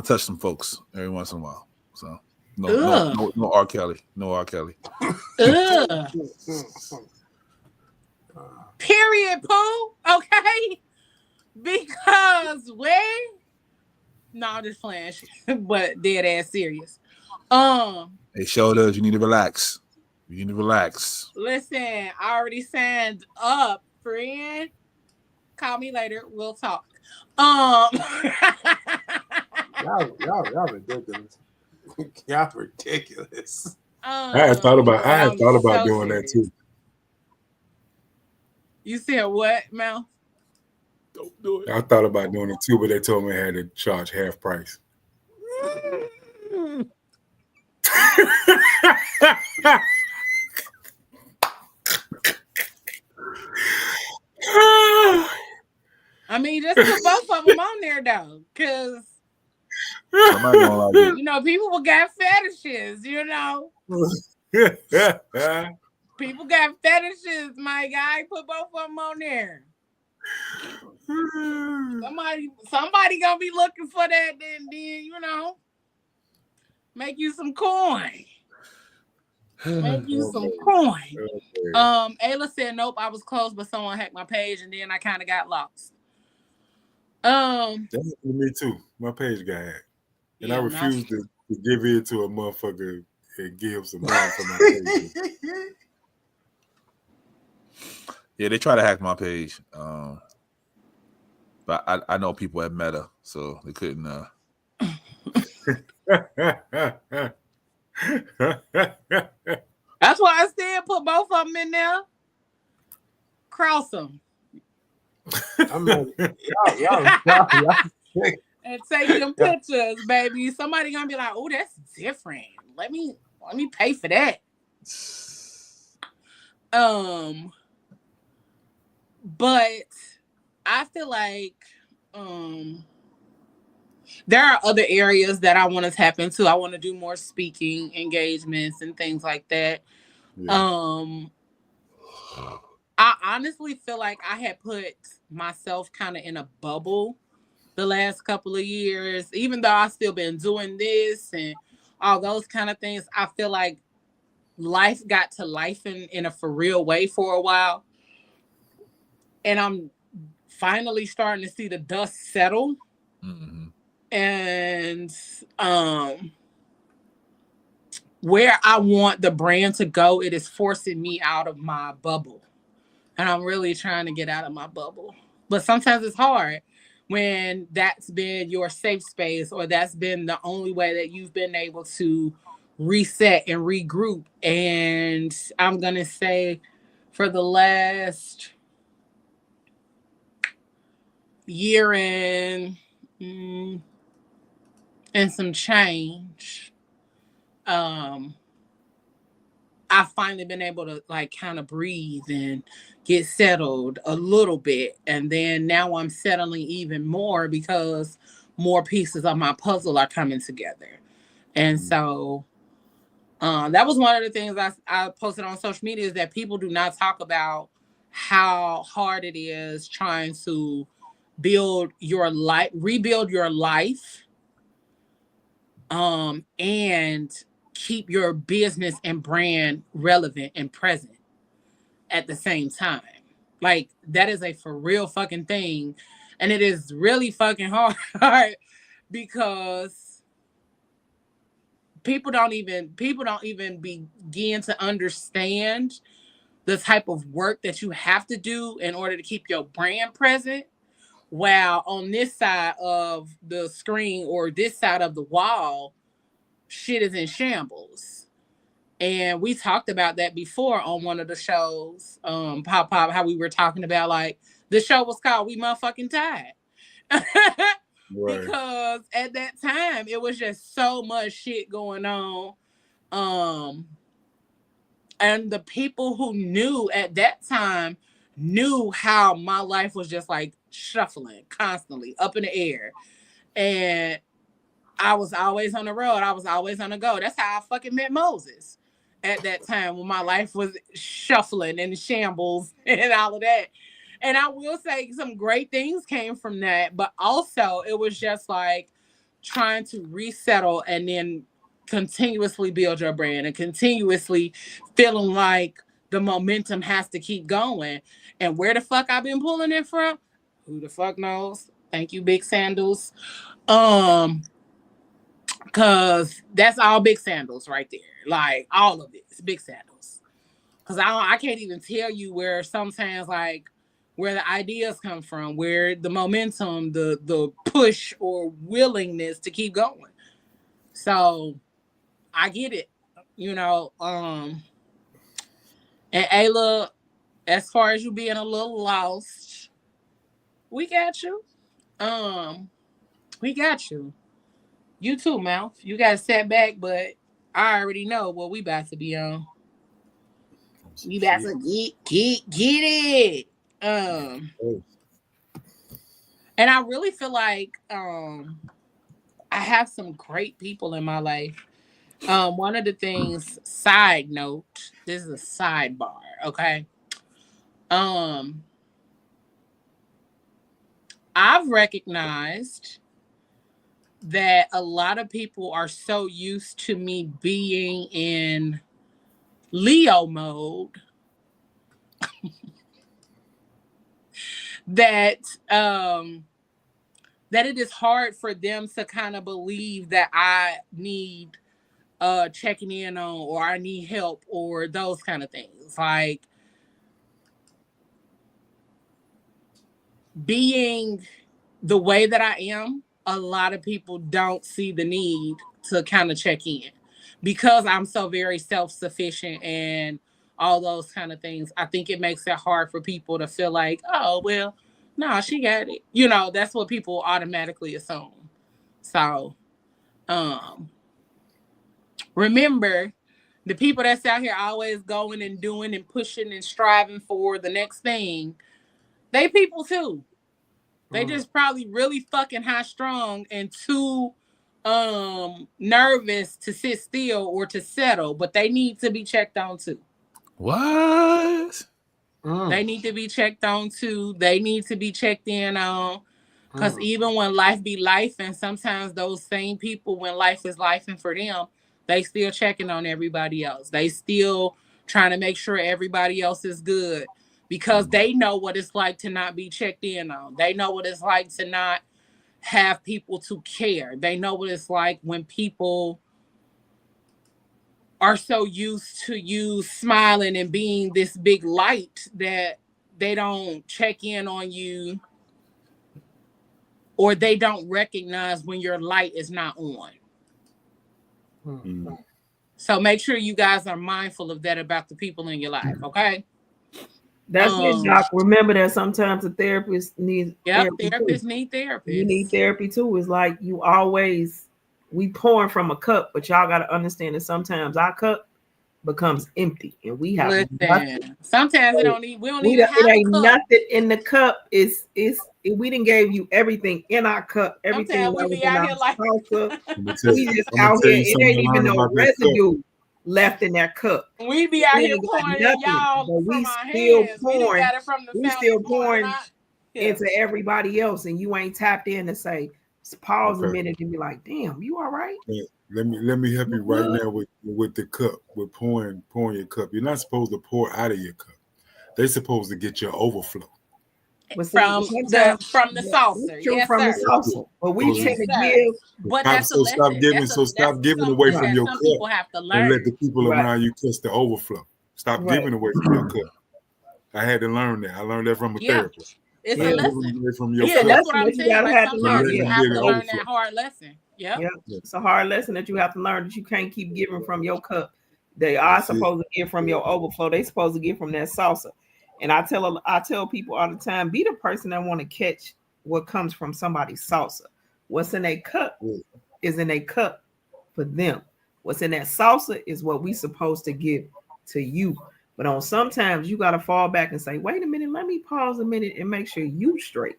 touch some folks every once in a while. So no R. Kelly, no R. Kelly. Ugh. Period, Pooh. Okay, because no, I'm just playing, but dead ass serious. Hey, shoulders, you need to relax. You need to relax. Listen, I already signed up, friend. Call me later. We'll talk. Y'all ridiculous. Y'all ridiculous. I had thought about so doing serious. that too. You said what, Mel? Don't do it. I thought about doing it too, but they told me I had to charge half price. I mean, just put both of them on there though, because people will got fetishes. People got fetishes, my guy. Put both of them on there. Somebody gonna be looking for that. Then make you some coin. Make you some coin. Ayla said, nope, I was close, but someone hacked my page and then I kind of got lost. That happened to me too. My page got hacked. And I refused to give it to a motherfucker and give some money for my page. Yeah, they try to hack my page. But I know people at Meta, so they couldn't That's why I said put both of them in there. Cross them. I'm like, y'all. And take them pictures, baby. Somebody gonna be like, oh, that's different. Let me pay for that. But I feel like there are other areas that I want to tap into. I want to do more speaking engagements and things like that. Yeah. I honestly feel like I had put myself kind of in a bubble the last couple of years, even though I've still been doing this and all those kind of things. I feel like life got to life in a for real way for a while. And I'm finally starting to see the dust settle. Mm-hmm. And where I want the brand to go, it is forcing me out of my bubble. And I'm really trying to get out of my bubble. But sometimes it's hard when that's been your safe space or that's been the only way that you've been able to reset and regroup. And I'm going to say for the last year and some change, I've finally been able to like kind of breathe and get settled a little bit. And then now I'm settling even more because more pieces of my puzzle are coming together. And so that was one of the things I posted on social media, is that people do not talk about how hard it is trying to build your life, rebuild your life, and keep your business and brand relevant and present at the same time. Like, that is a for real fucking thing. And it is really fucking hard because people don't even begin to understand the type of work that you have to do in order to keep your brand present. While on this side of the screen or this side of the wall, shit is in shambles. And we talked about that before on one of the shows, Pop, how we were talking about, like, the show was called We Motherfucking Tired. Right. Because at that time, it was just so much shit going on. And the people who knew at that time knew how my life was just like shuffling constantly up in the air. And I was always on the road. I was always on the go. That's how I fucking met Moses at that time, when my life was shuffling and shambles and all of that. And I will say some great things came from that, but also it was just like trying to resettle and then continuously build your brand and continuously feeling like the momentum has to keep going. And where the fuck I've been pulling it from? Who the fuck knows? Thank you, Big Sandals. Cause that's all Big Sandals right there. Like, all of it is Big Sandals. Cause I can't even tell you where sometimes, like, where the ideas come from, where the momentum, the push or willingness to keep going. So I get it, you know. And Ayla, as far as you being a little lost, we got you. We got you. You too, Mouth. You got a setback, but I already know what we about to be on. We about to get it. And I really feel like I have some great people in my life. One of the things, side note, this is a sidebar, okay? I've recognized that a lot of people are so used to me being in Leo mode that that it is hard for them to kind of believe that I need checking in on, or I need help, or those kind of things. Like, being the way that I am, a lot of people don't see the need to kind of check in because I'm so very self-sufficient and all those kind of things. I think it makes it hard for people to feel like, oh, well, no, she got it. You know, that's what people automatically assume. So, remember, the people that's out here always going and doing and pushing and striving for the next thing, they people too. They just probably really fucking high strung and too nervous to sit still or to settle, but they need to be checked on too. What? They need to be checked on too. They need to be checked in on. Because even when life be life, and sometimes those same people, when life is life and for them, they still checking on everybody else. They still trying to make sure everybody else is good because they know what it's like to not be checked in on. They know what it's like to not have people to care. They know what it's like when people are so used to you smiling and being this big light that they don't check in on you, or they don't recognize when your light is not on. So make sure you guys are mindful of that about the people in your life, okay? That's it, Doc. Remember that sometimes a therapist needs therapy too. Therapists need therapists. You need therapy too. It's like we pouring from a cup, but y'all got to understand that sometimes our cup becomes empty, and we have nothing. Sometimes we don't even have it ain't a cup. nothing in the cup. We didn't gave you everything in our cup, everything Sometimes that we was be in out our here like salsa. We just out here. It ain't even no residue left in that cup. We be out here pouring in y'all but from we our still hands. pouring. We got it from the We fountain, still pouring Yeah. into everybody else, and you ain't tapped in to say, pause a minute and be like, damn, you all right? Yeah. Let me help you right now with the cup, with pouring your cup. You're not supposed to pour out of your cup. They're supposed to get your overflow. From the saucer. True, yes, from sir. the saucer. But we Yes, tend to sir. give. But that's a lesson. Stop giving away from your some cup people have to learn. and let the people around you catch the overflow. Stop giving away from your cup. I had to learn that. I learned that from a therapist. It's a lesson. From your cup. That's what I'm saying. You like have to learn. You have to learn that hard lesson. Yep. It's a hard lesson that you have to learn, that you can't keep giving from your cup. They are supposed to give from your overflow. They supposed to give from that salsa. And I tell people all the time, be the person that want to catch what comes from somebody's salsa. What's in a cup is in a cup for them. What's in that salsa is what we supposed to give to you. But sometimes you got to fall back and say, wait a minute, let me pause a minute and make sure you straight.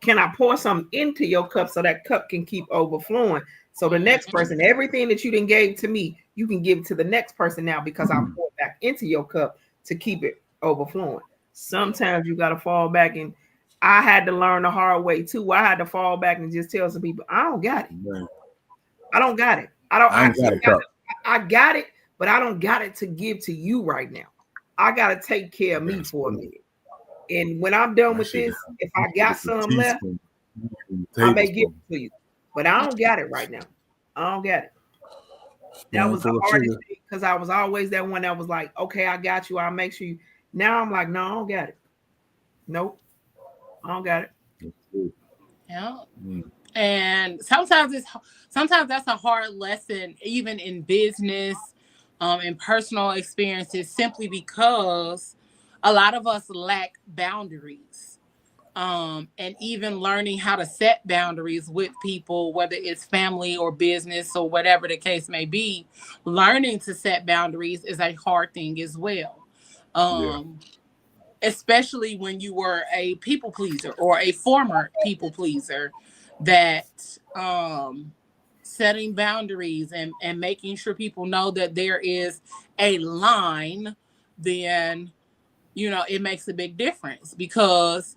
Can I pour something into your cup so that cup can keep overflowing? So the next person, everything that you didn't gave to me, you can give to the next person now, because I poured back into your cup to keep it overflowing. Sometimes you got to fall back, and I had to learn the hard way too. I had to fall back and just tell some people, I don't got it. I don't got it. I got it, but I don't got it to give to you right now. I got to take care of me for a minute. And when I'm done with this, if I got some left, I may give it to you. But I don't got it right now. I don't got it. That was the hardest thing, because I was always that one that was like, okay, I got you. I'll make sure you. Now I'm like, no, I don't got it. Nope. I don't got it. Yeah. And sometimes that's a hard lesson, even in business, in personal experiences, simply because a lot of us lack boundaries. And even learning how to set boundaries with people, whether it's family or business or whatever the case may be, learning to set boundaries is a hard thing as well. Especially when you were a people pleaser or a former people pleaser, that setting boundaries and making sure people know that there is a line, then, it makes a big difference. Because,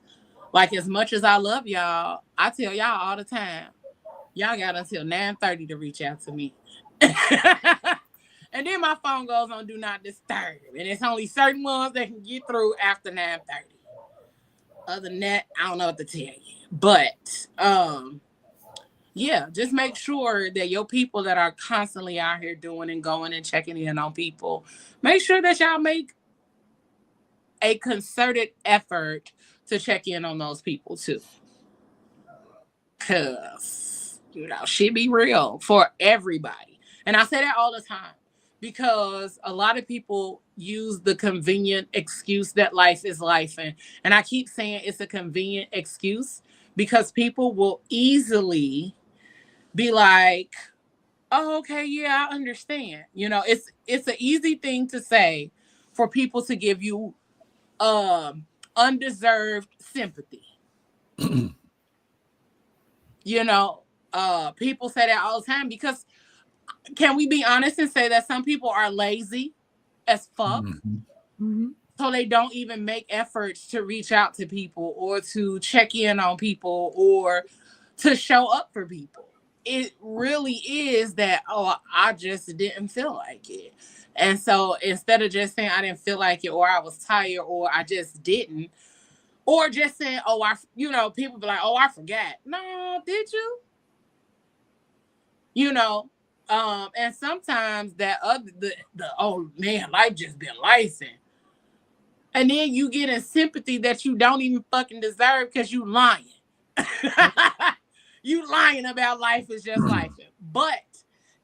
like, as much as I love y'all, I tell y'all all the time, y'all got until 9:30 to reach out to me. And then my phone goes on do not disturb. And it's only certain ones that can get through after 9:30. Other than that, I don't know what to tell you. But just make sure that your people that are constantly out here doing and going and checking in on people, make sure that y'all make a concerted effort to check in on those people too. Cause shit be real for everybody. And I say that all the time, because a lot of people use the convenient excuse that life is life. And I keep saying it's a convenient excuse, because people will easily be like, oh, okay, yeah, I understand. It's an easy thing to say for people to give you undeserved sympathy. People say that all the time, because can we be honest and say that some people are lazy as fuck? So they don't even make efforts to reach out to people or to check in on people or to show up for people. It really is that, I just didn't feel like it. And so instead of just saying I didn't feel like it, or I was tired, or I just didn't, or just saying, people be like, oh, I forgot. No, did you? And sometimes that oh man, life just been lifing. And then you get in sympathy that you don't even fucking deserve, because you lying. You lying about life is just life. But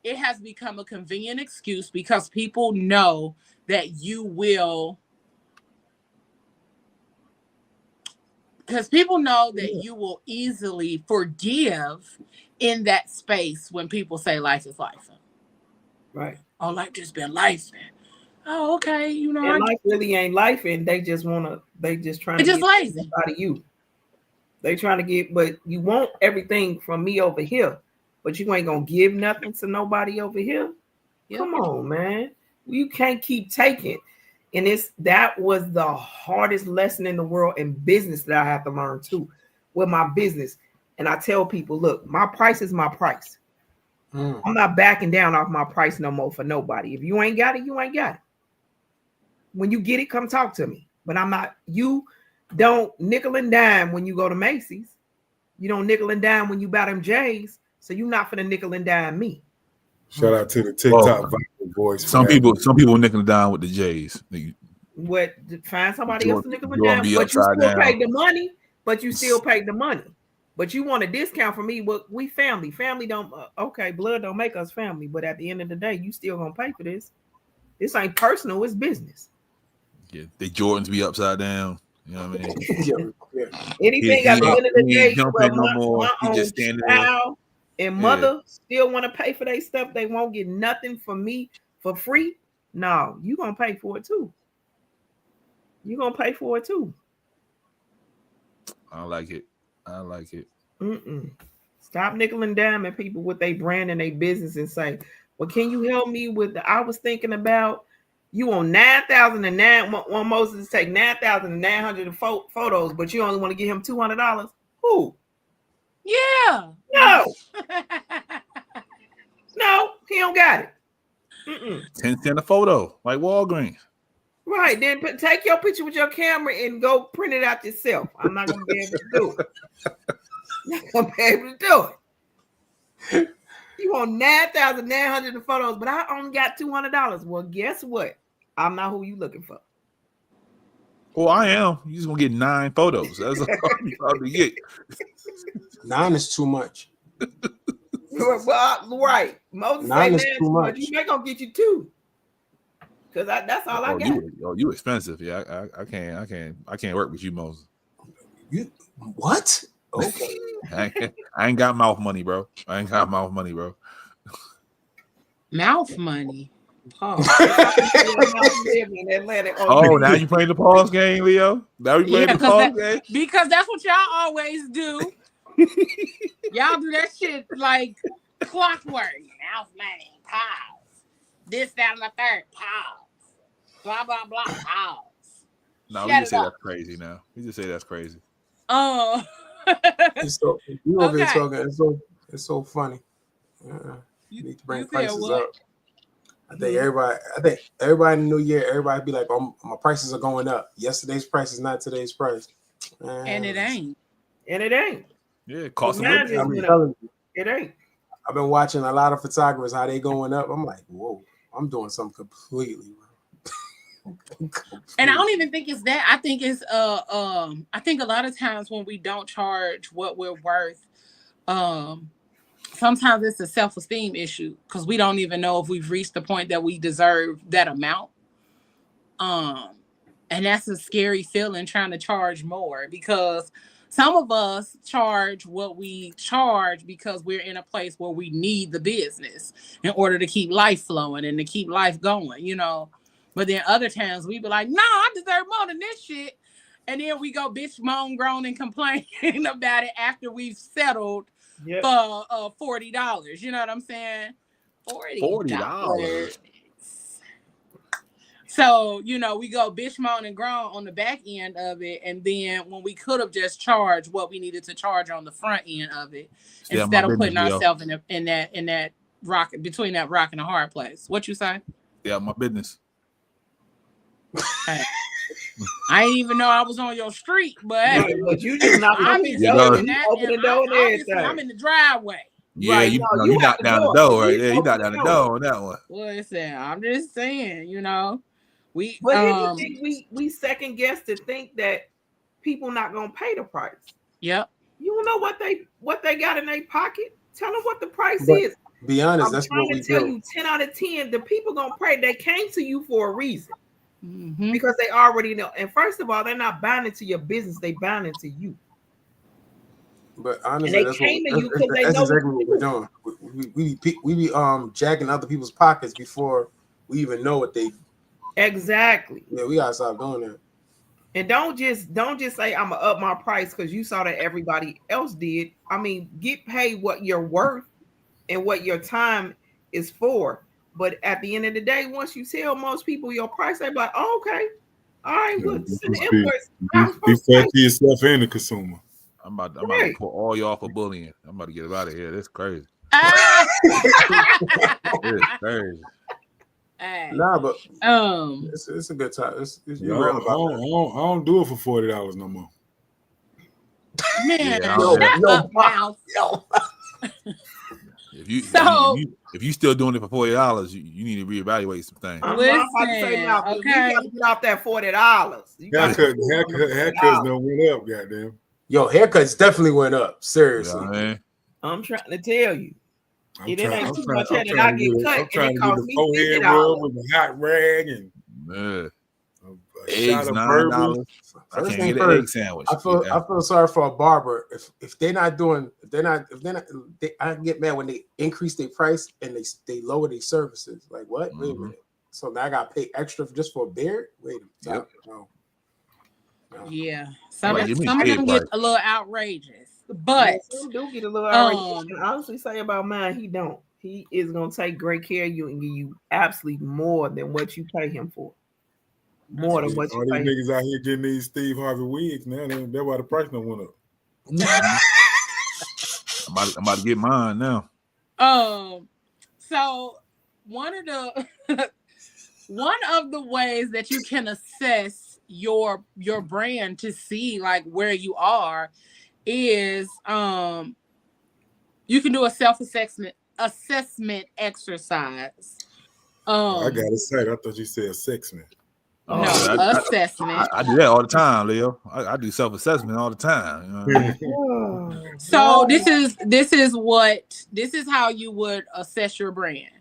it has become a convenient excuse, because people know that you will Because people know that you will easily forgive in that space when people say life is life. Right. Oh, life just been life. Oh, okay. You know, And life really ain't life, and they just trying to just get lazy out of you. They trying to get, but you want everything from me over here, but you ain't gonna give nothing to nobody over here. Yep. Come on, man. You can't keep taking. And that was the hardest lesson in the world in business that I have to learn too, with my business. And I tell people, look, my price is my price. I'm not backing down off my price no more for nobody. If you ain't got it, you ain't got it. When you get it, come talk to me. But I'm not, you don't nickel and dime when you go to Macy's. You don't nickel and dime when you buy them J's. So you're not finna nickel and dime me. Shout out to the TikTok viral voice. Some people nickel and dime with the J's. What, find somebody else to nickel and dime, but you still pay the money. But you still pay the money. But you want a discount from me. Well, we family. Family don't, okay, blood don't make us family. But at the end of the day, you still gonna pay for this. This ain't personal, it's business. Yeah, they Jordans be upside down. You know what I mean? Anything at the end of the day, my own just standing child and mother still want to pay for their stuff. They won't get nothing from me for free. No, you gonna pay for it too. You gonna pay for it too. I like it. Stop nickel and diming people with their brand and their business and say, well, can you help me with I was thinking about you on 9,009. One Moses take 9,900 photos, but you only want to give him $200. Who? Yeah. No. No, he don't got it. 10 cents a photo, like Walgreens. Right. Then take your picture with your camera and go print it out yourself. I'm not gonna be able to do it. Not gonna be able to do it. You want 9,900 photos, but I only got $200. Well, guess what? I'm not who you looking for. Well, I am. You just gonna get 9 photos. That's all you probably get. 9 is too much. Well, right. Moses 9 is too much. You ain't gonna get you 2. Because that's all I got. You expensive. Yeah, I can't work with you, Moses. You what? Okay. I ain't got mouth money, bro. Mouth money. Oh, now you playing the pause game, Leo? Now you playing the pause game? Because that's what y'all always do. Y'all do that shit like clockwork. Mouth money, pause. This, that, and the third, pause. Blah, blah, blah, pause. No, we just say that's crazy now. We just say that's crazy. Oh. So you over here talking. It's so funny. You need to bring prices up. I think everybody in the new year, everybody be like, "Oh, my prices are going up. Yesterday's price is not today's price." And it ain't. Yeah, it costs it ain't. I've been watching a lot of photographers how they going up. I'm like, whoa, I'm doing something completely wrong. And I don't even think it's that. I think it's I think a lot of times when we don't charge what we're worth, sometimes it's a self-esteem issue because we don't even know if we've reached the point that we deserve that amount. And that's a scary feeling trying to charge more because some of us charge what we charge because we're in a place where we need the business in order to keep life flowing and to keep life going, you know. But then other times we be like, no, I deserve more than this shit. And then we go bitch, moan, groan, and complain about it after we've settled for $40. You know what I'm saying? $40. So, you know, we go bitch, moan, and groan on the back end of it. And then when we could have just charged what we needed to charge on the front end of it, instead of putting ourselves in that rock, between that rock and a hard place. What you say? Yeah, my business. Hey. I didn't even know I was on your street, but you just knocked on the door. I'm in the driveway. Yeah, right. you knocked down the door right there. You knocked down the door on that one. Listen, I'm just saying, you know, we second guess to think that people not gonna pay the price. Yep. You don't know what they got in their pocket. Tell them what the price is. Be honest, that's what we tell you 10 out of 10. The people gonna pay. They came to you for a reason. Mhm. because they already know. And first of all, they're not bound into your business; they bound into you. But And honestly, they that's came to you because they that's know what exactly what you we're do. doing. We be jacking other people's pockets before we even know what they. Exactly. Yeah, we gotta stop doing that. And don't just say I'm gonna up my price because you saw that everybody else did. I mean, get paid what you're worth and what your time is for. But at the end of the day, once you tell most people your price, they be like, oh, okay, all right, Yeah, well, send the just be, invoice. be, I'm be supposed to fair pay. to yourself and the consumer. I'm about to Right. report all y'all for bullying. I'm about to get out of here. That's crazy. Ah! It's crazy. Hey. Nah, but Um, it's a good time. Yeah, You're real about that. I don't do it for $40 no more. man, Yeah, shut yeah. up, mouth. Yo. So If you still doing it for $40, you need to reevaluate some things. I'm about to say listen, now, you okay. got to get off that $40. You got to Haircuts done went up, goddamn. Yo, haircuts definitely went up. You Seriously. know what I mean? I'm trying to tell you. I'm It trying, ain't I'm too trying, much I'm hair that trying I to get get, cut, I'm and trying it to get cost the me forehead $50. rub with a hot rag and Yeah. a shot Eggs of bourbon. $9. I First can't thing get an first, egg sandwich. I feel sorry for a barber if they're not doing I get mad when they increase their price and they lower their services. Like what? Wait a Mhm. minute. So now I got to pay extra just for a beard? Wait a minute. Yep. No. Yeah, Like, give me a some of kid them get price. a little outrageous, Yeah, but some do get a little outrageous. I um, can honestly say about mine, he don't. He is gonna take great care of you and give you absolutely more than what you pay him for. More than what All you these pay him. niggas out here getting these Steve Harvey wigs now. That's why the price done went up. I'm about to get mine now. so one of the one of the ways that you can assess your brand to see like where you are is you can do a assessment exercise. I got it said. I thought you said sex man. Oh, No, assessment. I do that all the time, Leo. I do self-assessment all the time. You know what I mean? Oh, So God. this is how you would assess your brand.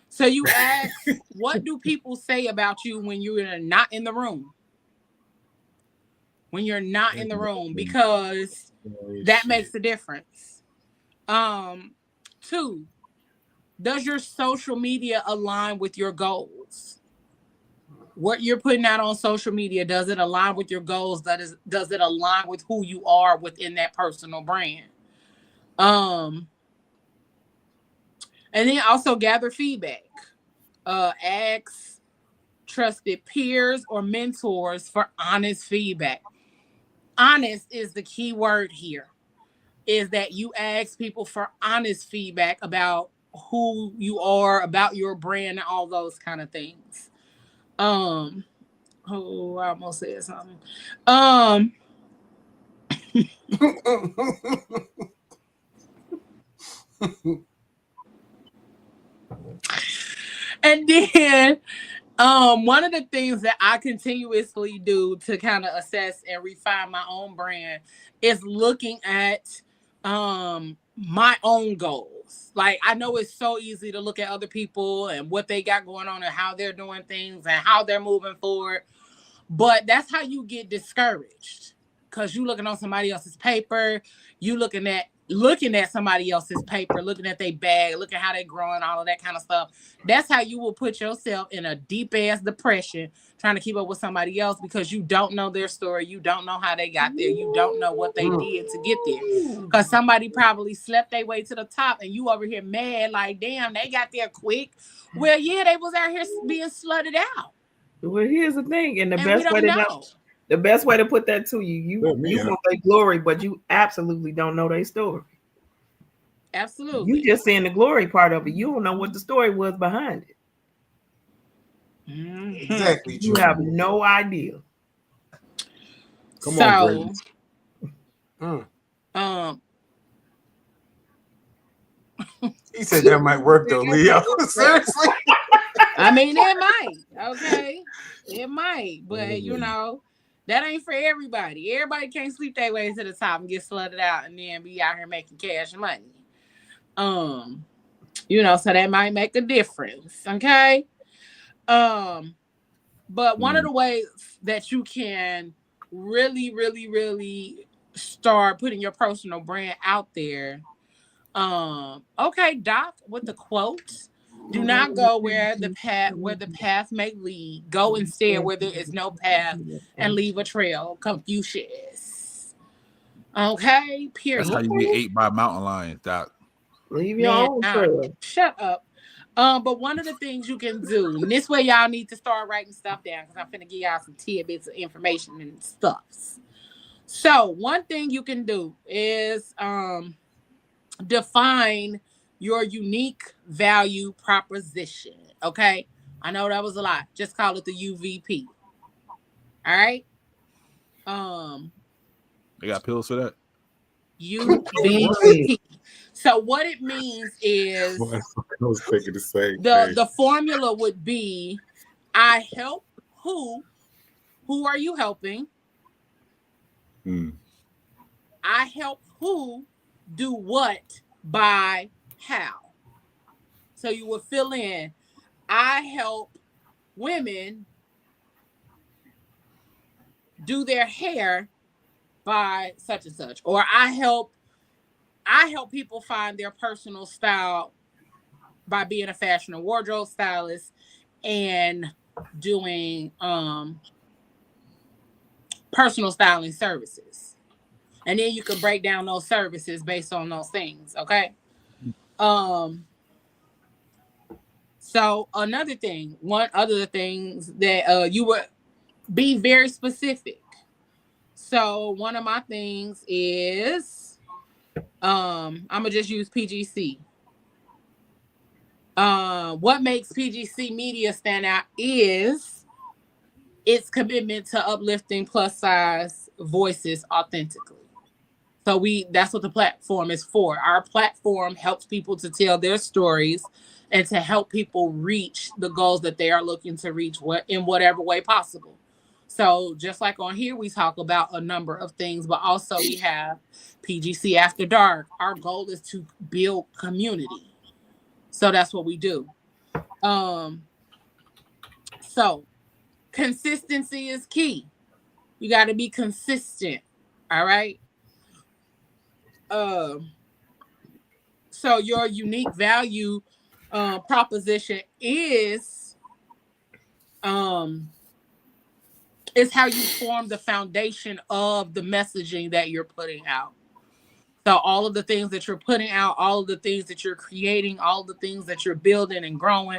So you ask, what do people say about you when you're not in the room? When you're not in the room, because that makes a difference. 2, does your social media align with your goals? What you're putting out on social media, does it align with your goals? Does it align with who you are within that personal brand? And then also gather feedback. Ask trusted peers or mentors for honest feedback. Honest is the key word here. Is that you ask people for honest feedback about who you are, about your brand, and all those kind of things. I almost said something. And then one of the things that I continuously do to kind of assess and refine my own brand is looking at my own goals. Like, I know it's so easy to look at other people and what they got going on and how they're doing things and how they're moving forward, but that's how you get discouraged, because you looking on somebody else's paper, you looking at somebody else's paper, looking at their bag, looking how they're growing, all of that kind of stuff. That's how you will put yourself in a deep ass depression trying to keep up with somebody else, because you don't know their story, you don't know how they got there, you don't know what they did to get there. Because somebody probably slept their way to the top, and you over here mad like, damn, they got there quick. Well, yeah, they was out here being slutted out, Well, here's the thing, and the and we best way don't to know. the best way to put that to Let me you out. know their glory, but you absolutely don't know their story. Absolutely. You just seeing the glory part of it. You don't know what the story was behind it. Exactly. You True. have no idea. Come on, greatness. He said that might work though, Leo. Seriously. I mean, it might. Okay, it might, but you know, that ain't for everybody. Everybody can't sleep their way to the top and get slutted out and then be out here making cash money. You know, so that might make a difference. Okay. But one of the ways that you can really, really, really start putting your personal brand out there. Okay, Doc, with the quote. Do not go where the path may lead. Go instead where there is no path and leave a trail. Confucius. Okay, That's how period. you get ate by mountain lions, Doc. Leave your Man, own trail. shut up. But one of the things you can do, and this way y'all need to start writing stuff down because I'm finna give y'all some tidbits of information and stuffs. So one thing you can do is define your unique value proposition. Okay. I know that was a lot. Just call it the UVP. All right. They got pills for that. UVP. So what it means is Boy, I was thinking the same thing. the formula would be I help who? Who are you helping? I help who do what by how. So you would fill in I help women do their hair by such and such, or I help people find their personal style by being a fashion and wardrobe stylist and doing personal styling services. And then you can break down those services based on those things, okay? So another thing, one other things that you would be very specific. So one of my things is I'm gonna just use PGC. What makes PGC Media stand out is its commitment to uplifting plus size voices authentically. So that's what the platform is for. Our platform helps people to tell their stories and to help people reach the goals that they are looking to reach in whatever way possible. So just like on here, we talk about a number of things, but also we have PGC After Dark. Our goal is to build community. So that's what we do. So consistency is key. You got to be consistent. All right. So your unique value proposition is how you form the foundation of the messaging that you're putting out. So all of the things that you're putting out, all of the things that you're creating, all of the things that you're building and growing,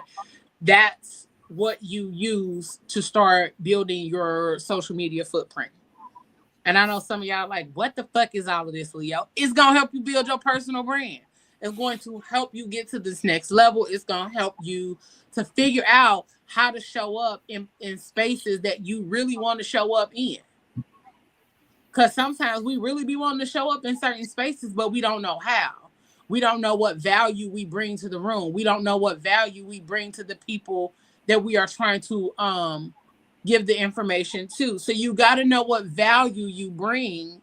that's what you use to start building your social media footprint. And I know some of y'all like, what the fuck is all of this, Leo? It's going to help you build your personal brand. It's going to help you get to this next level. It's going to help you to figure out how to show up in spaces that you really want to show up in. Because sometimes we really be wanting to show up in certain spaces, but we don't know how. We don't know what value we bring to the room. We don't know what value we bring to the people that we are trying to give the information to. So you got to know what value you bring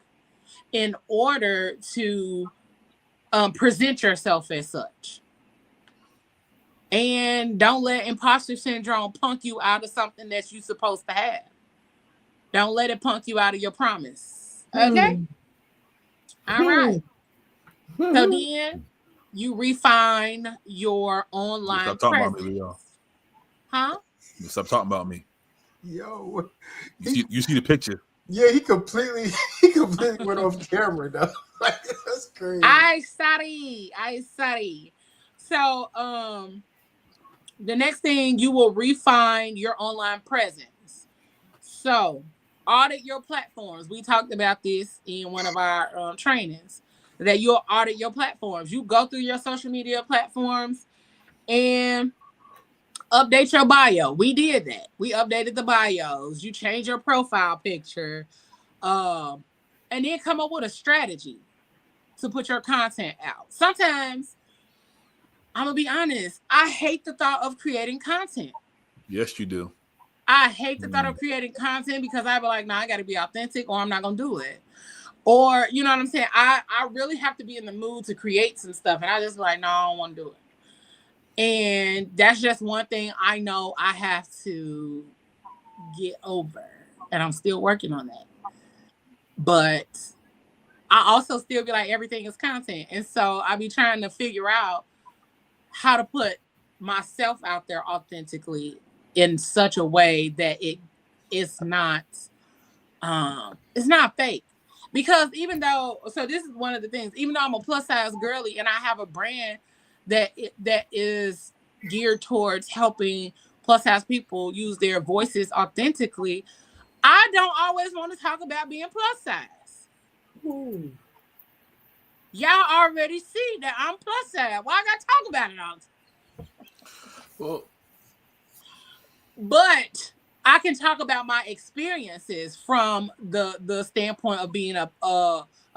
in order to present yourself as such. And don't let imposter syndrome punk you out of something that you're supposed to have. Don't let it punk you out of your promise. Okay? All right. So then you refine your online Stop talking presence. about me, Leo. Huh? Stop talking about me. Yo, You see the picture. yeah, he completely went off camera though. Like, that's crazy. I sorry. So the next thing, you will refine your online presence. So audit your platforms. We talked about this in one of our trainings, that you'll audit your platforms. You go through your social media platforms and update your bio. We did that. We updated the bios. You change your profile picture, and then come up with a strategy to put your content out. Sometimes, I'm gonna be honest, I hate the thought of creating content. Yes, you do. I hate the thought of creating content because I be like, nah, I gotta be authentic or I'm not gonna do it. Or, you know what I'm saying? I really have to be in the mood to create some stuff. And I just like, no, I don't want to do it. And that's just one thing I know I have to get over. And I'm still working on that. But I also still be like, everything is content. And so I be trying to figure out how to put myself out there authentically in such a way that it's not fake. Because even though, so this is one of the things, even though I'm a plus size girly and I have a brand that is geared towards helping plus size people use their voices authentically, I don't always want to talk about being plus size. Ooh. Y'all already see that I'm plus size. Why I gotta talk about it all the time? Well, but I can talk about my experiences from the standpoint of being a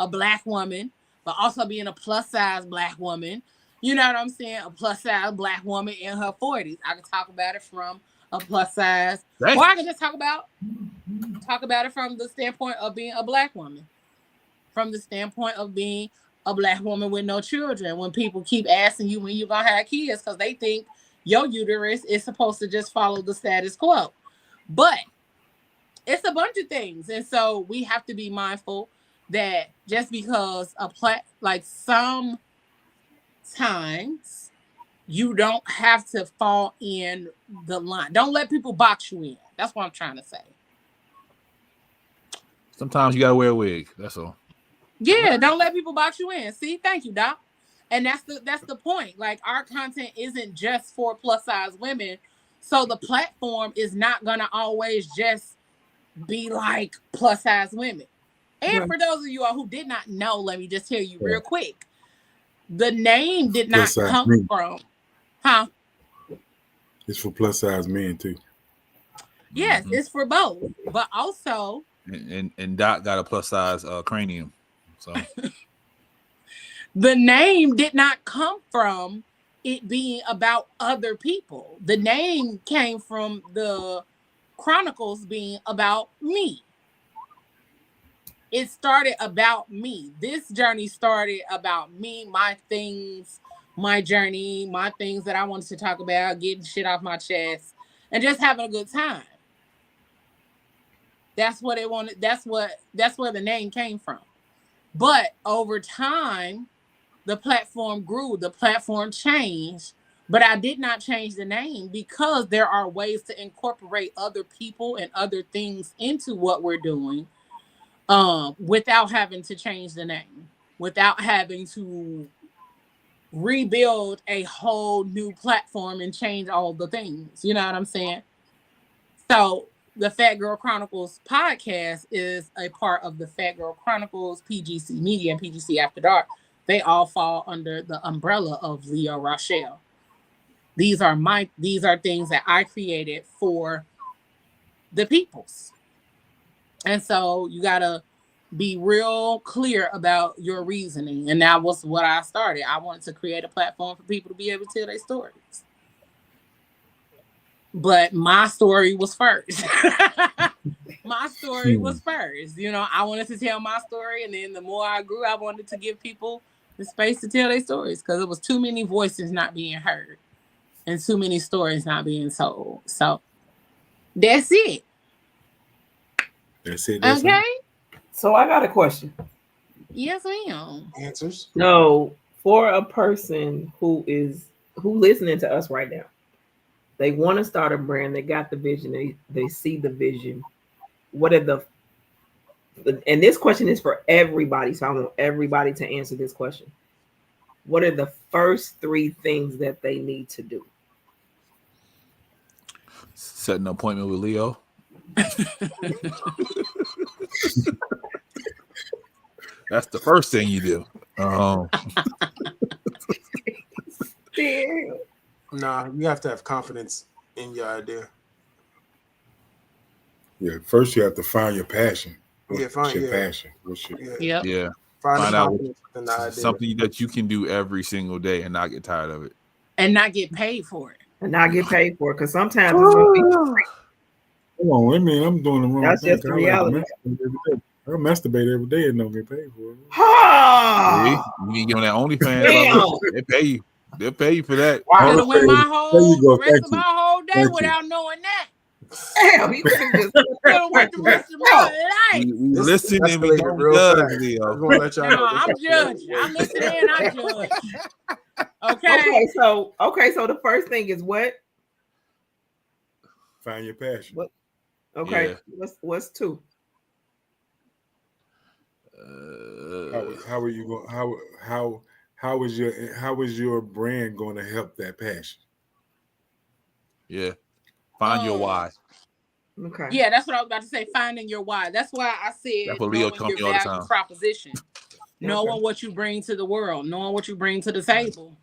Black woman, but also being a plus size Black woman. You know what I'm saying? A plus size Black woman in her 40s. I can talk about it from a plus size, or I can just talk about it from the standpoint of being a Black woman, from the standpoint of being a Black woman with no children. When people keep asking you when you're gonna have kids, because they think your uterus is supposed to just follow the status quo. But it's a bunch of things. And so we have to be mindful that just because sometimes you don't have to fall in the line. Don't let people box you in. That's what I'm trying to say. sometimes you gotta wear a wig. That's all. Yeah, don't let people box you in. See, thank you, Doc. And that's the point. Like, our content isn't just for plus size women. So the platform is not gonna always just be like plus size women. And for those of you all who did not know, let me just tell you real quick. The name did not come from, huh? It's for plus size men too. Yes, it's for both. But also, and Doc got a plus size cranium. So the name did not come from it being about other people. The name came from the Chronicles being about me. It started about me. This journey started about me, my things, my journey, my things that I wanted to talk about, getting shit off my chest, and just having a good time. That's what it wanted. That's where the name came from. But over time, the platform grew, the platform changed, but I did not change the name because there are ways to incorporate other people and other things into what we're doing without having to change the name, without having to rebuild a whole new platform and change all the things. You know what I'm saying? So the Phat Girl Chronicles podcast is a part of the Phat Girl Chronicles, PGC Media, and PGC After Dark. They all fall under the umbrella of Leo Rochelle. These are things that I created for the peoples. And so you gotta be real clear about your reasoning. And that was what I started. I wanted to create a platform for people to be able to tell their stories. But my story was first. My story was first. You know, I wanted to tell my story, and then the more I grew, I wanted to give people the space to tell their stories because it was too many voices not being heard and too many stories not being told. So that's it. That's it. Okay. So I got a question. Yes, ma'am. Answers. So for a person who listening to us right now, they want to start a brand, they got the vision, they see the vision. What are and this question is for everybody, so I want everybody to answer this question. What are the first 3 things that they need to do? set an appointment with Leo. That's the first thing you do. Nah, you have to have confidence in your idea. Yeah, first you have to find your passion. What's your passion? Yeah. Find out something that you can do every single day and not get tired of it. And not get paid for it. And not get paid for it. Because sometimes it's gonna be come on, I mean, I'm doing the wrong that's thing. just the reality. I masturbate every day and don't get paid for it. Ha! You need to get on that OnlyFans. They pay you. They'll pay you for that. I could have went the rest of my whole day you. without knowing that. Damn, he could have just. Gonna work the rest of my life. We This listen and we escalated don't real judge, fast. I Leo. just want to let y'all know. No, this I'm escalated judging. real I listen and I judge. Okay. Okay, so the first thing is what? Find your passion. What? Okay, Yeah. what's two? How are you going? How is your brand going to help that passion? Yeah. Find your why. Okay. Yeah, that's what I was about to say. Finding your why. That's why I said That's what Leo knowing told your me all the value time. proposition, knowing what you bring to the world, knowing what you bring to the table.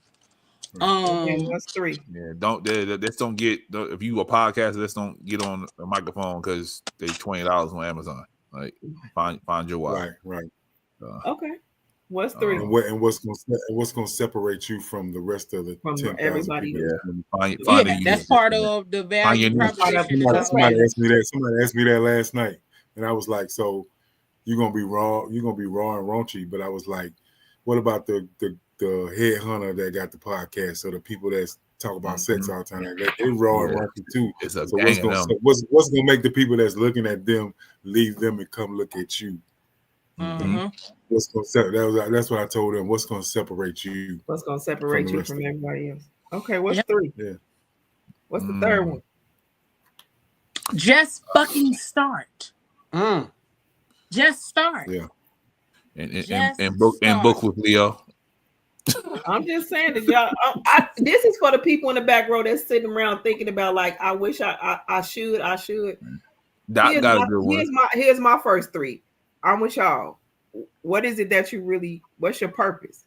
And what's three? Yeah, let's don't get if you a podcaster, let's don't get on a microphone because they $20 on Amazon. Like find your why. Right. Okay. What's three? And what's going to separate you from the rest of the From 10,000 everybody. people? Find Yeah, a that's unique part niche. of the value Find your niche. proposition. Somebody asked me that. Somebody asked me that last night, and I was like, "So you're gonna be raw? You're gonna be raw and raunchy?" But I was like, "What about the headhunter that got the podcast? So the people that talk about sex all the time, they raw and raunchy too. It's a So gang of them. what's gonna make the people that's looking at them leave them and come look at you? Mm-hmm. What's gonna that's what I told them. What's gonna separate you? What's gonna separate you from everybody else? Okay, what's three? Yeah. What's the third one? Just fucking start. Just start. Yeah. And book with Leo. I'm just saying that y'all. This is for the people in the back row that's sitting around thinking about like, I wish I should. Doc got a good one. Here's my first three. I'm with y'all. What is it that you really? What's your purpose?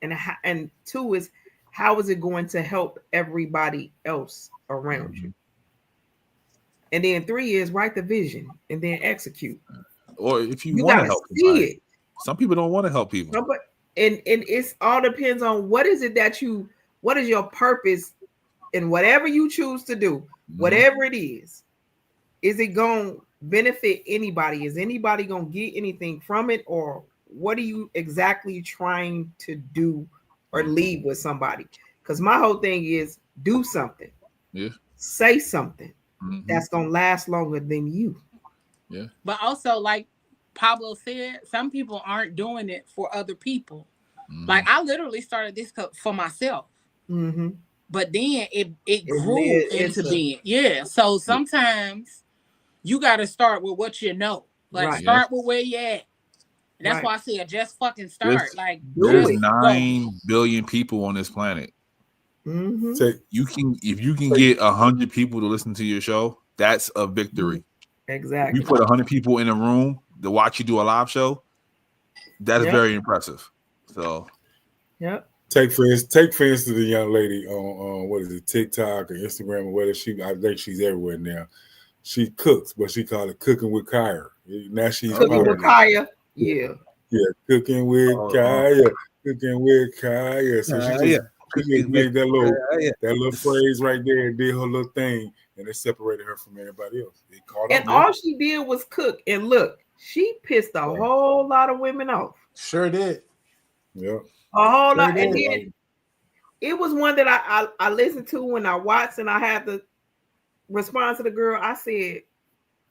And two is, how is it going to help everybody else around you? And then three is, write the vision and then execute. Or if you want to help somebody. Some people don't want to help people. No, but and it's all depends on what is it that what is your purpose in whatever you choose to do, whatever it is it going to benefit anybody? Is anybody going to get anything from it? Or what are you exactly trying to do or leave with somebody? Because my whole thing is do something. Yeah. Say something that's going to last longer than you. Yeah. But also, like Pablo said, some people aren't doing it for other people. Like I literally started this for myself. But then it grew into being. Yeah. So sometimes you got to start with what you know. Like start with where you at. And that's why I said just fucking start. There's 9 billion people on this planet. So if you can get 100 people to listen to your show, that's a victory. Exactly. You put 100 people in a room to watch you do a live show. That's very impressive. So, take for instance the young lady on what is it, TikTok or Instagram or whatever. I think she's everywhere now. She cooks, but she called it Cooking with Kaya. Now she's Cooking with Kaya. Yeah, Cooking with Kaya. Cooking with Kaya. So she just made that little phrase right there and did her little thing, and it separated her from everybody else. And all she did was cook. And look, she pissed a whole lot of women off. Sure did. Yeah. A whole lot. And then it was one that I listened to when I watched, and I had to respond to the girl. I said,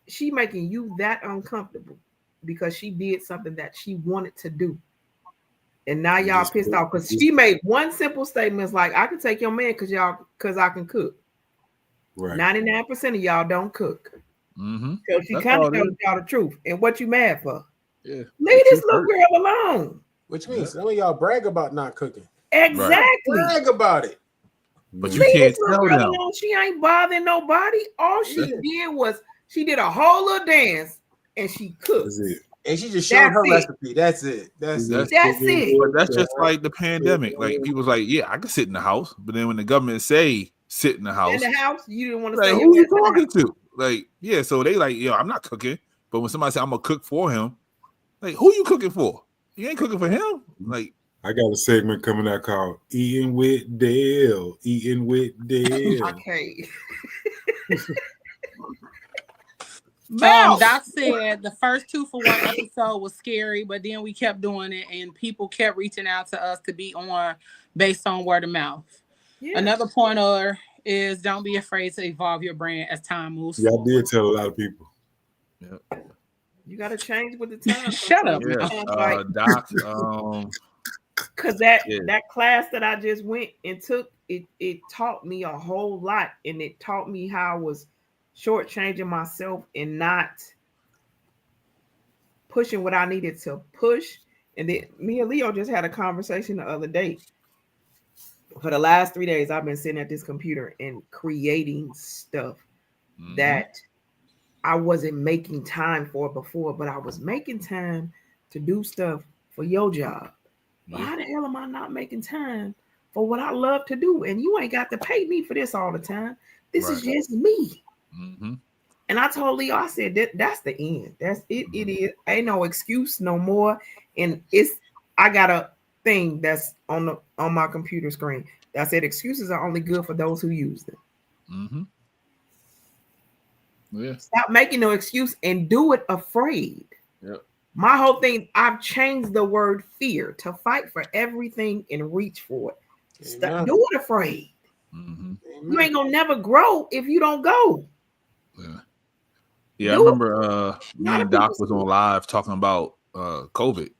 she making you that uncomfortable because she did something that she wanted to do. And now y'all pissed off because she made one simple statement. It's like, I can take your man because I can cook. Right. 99% of y'all don't cook. So she kind of telling y'all the truth. And what you mad for? Yeah. Leave this little girl alone. Which means some of y'all brag about not cooking. Exactly. Brag about it. But you can't tell them. Alone. She ain't bothering nobody. All she did was she did a whole little dance and she cooked. That's it. And she just showed her recipe. That's it. That's it. But that's just like the pandemic. Like people's like, yeah, I can sit in the house. But then when the government say sit in the house, you didn't want to like, say who you talking to? Like, yeah, so they like, I'm not cooking. But when somebody say I'm gonna cook for him, like, who you cooking for? You ain't cooking for him. Like, I got a segment coming out called Eating with Dale. Eating with Dale. Okay. Doc said the first 2 for 1 episode was scary, but then we kept doing it and people kept reaching out to us to be on based on word of mouth. Yeah. Another pointer is don't be afraid to evolve your brand as time moves Yeah, I forward. did tell a lot of people. You got to change with the times. Shut up. Yeah, Like, Doc. because that Yeah. that class that I just went and took, it taught me a whole lot, and it taught me how I was shortchanging myself and not pushing what I needed to push. And then me and Leo just had a conversation the other day. For the last 3 days, I've been sitting at this computer and creating stuff Mhm. that I wasn't making time for before, but I was making time to do stuff for your job. But Yeah. how the hell am I not making time for what I love to do? And you ain't got to pay me for this all the time. This is Right. just me. Mm-hmm. And I told Leo, I said that's the end. That's it. It is. Ain't no excuse no more. And I got a thing that's on my computer screen that said excuses are only good for those who use them. Mm-hmm. Yeah. Stop making no excuse and do it afraid. Yep. My whole thing, I've changed the word fear to fight for everything and reach for it. Stop, do it afraid. Mm-hmm. You ain't gonna never grow if you don't go. Yeah. Yeah, I Do it. remember me and Doc was on live talking about COVID.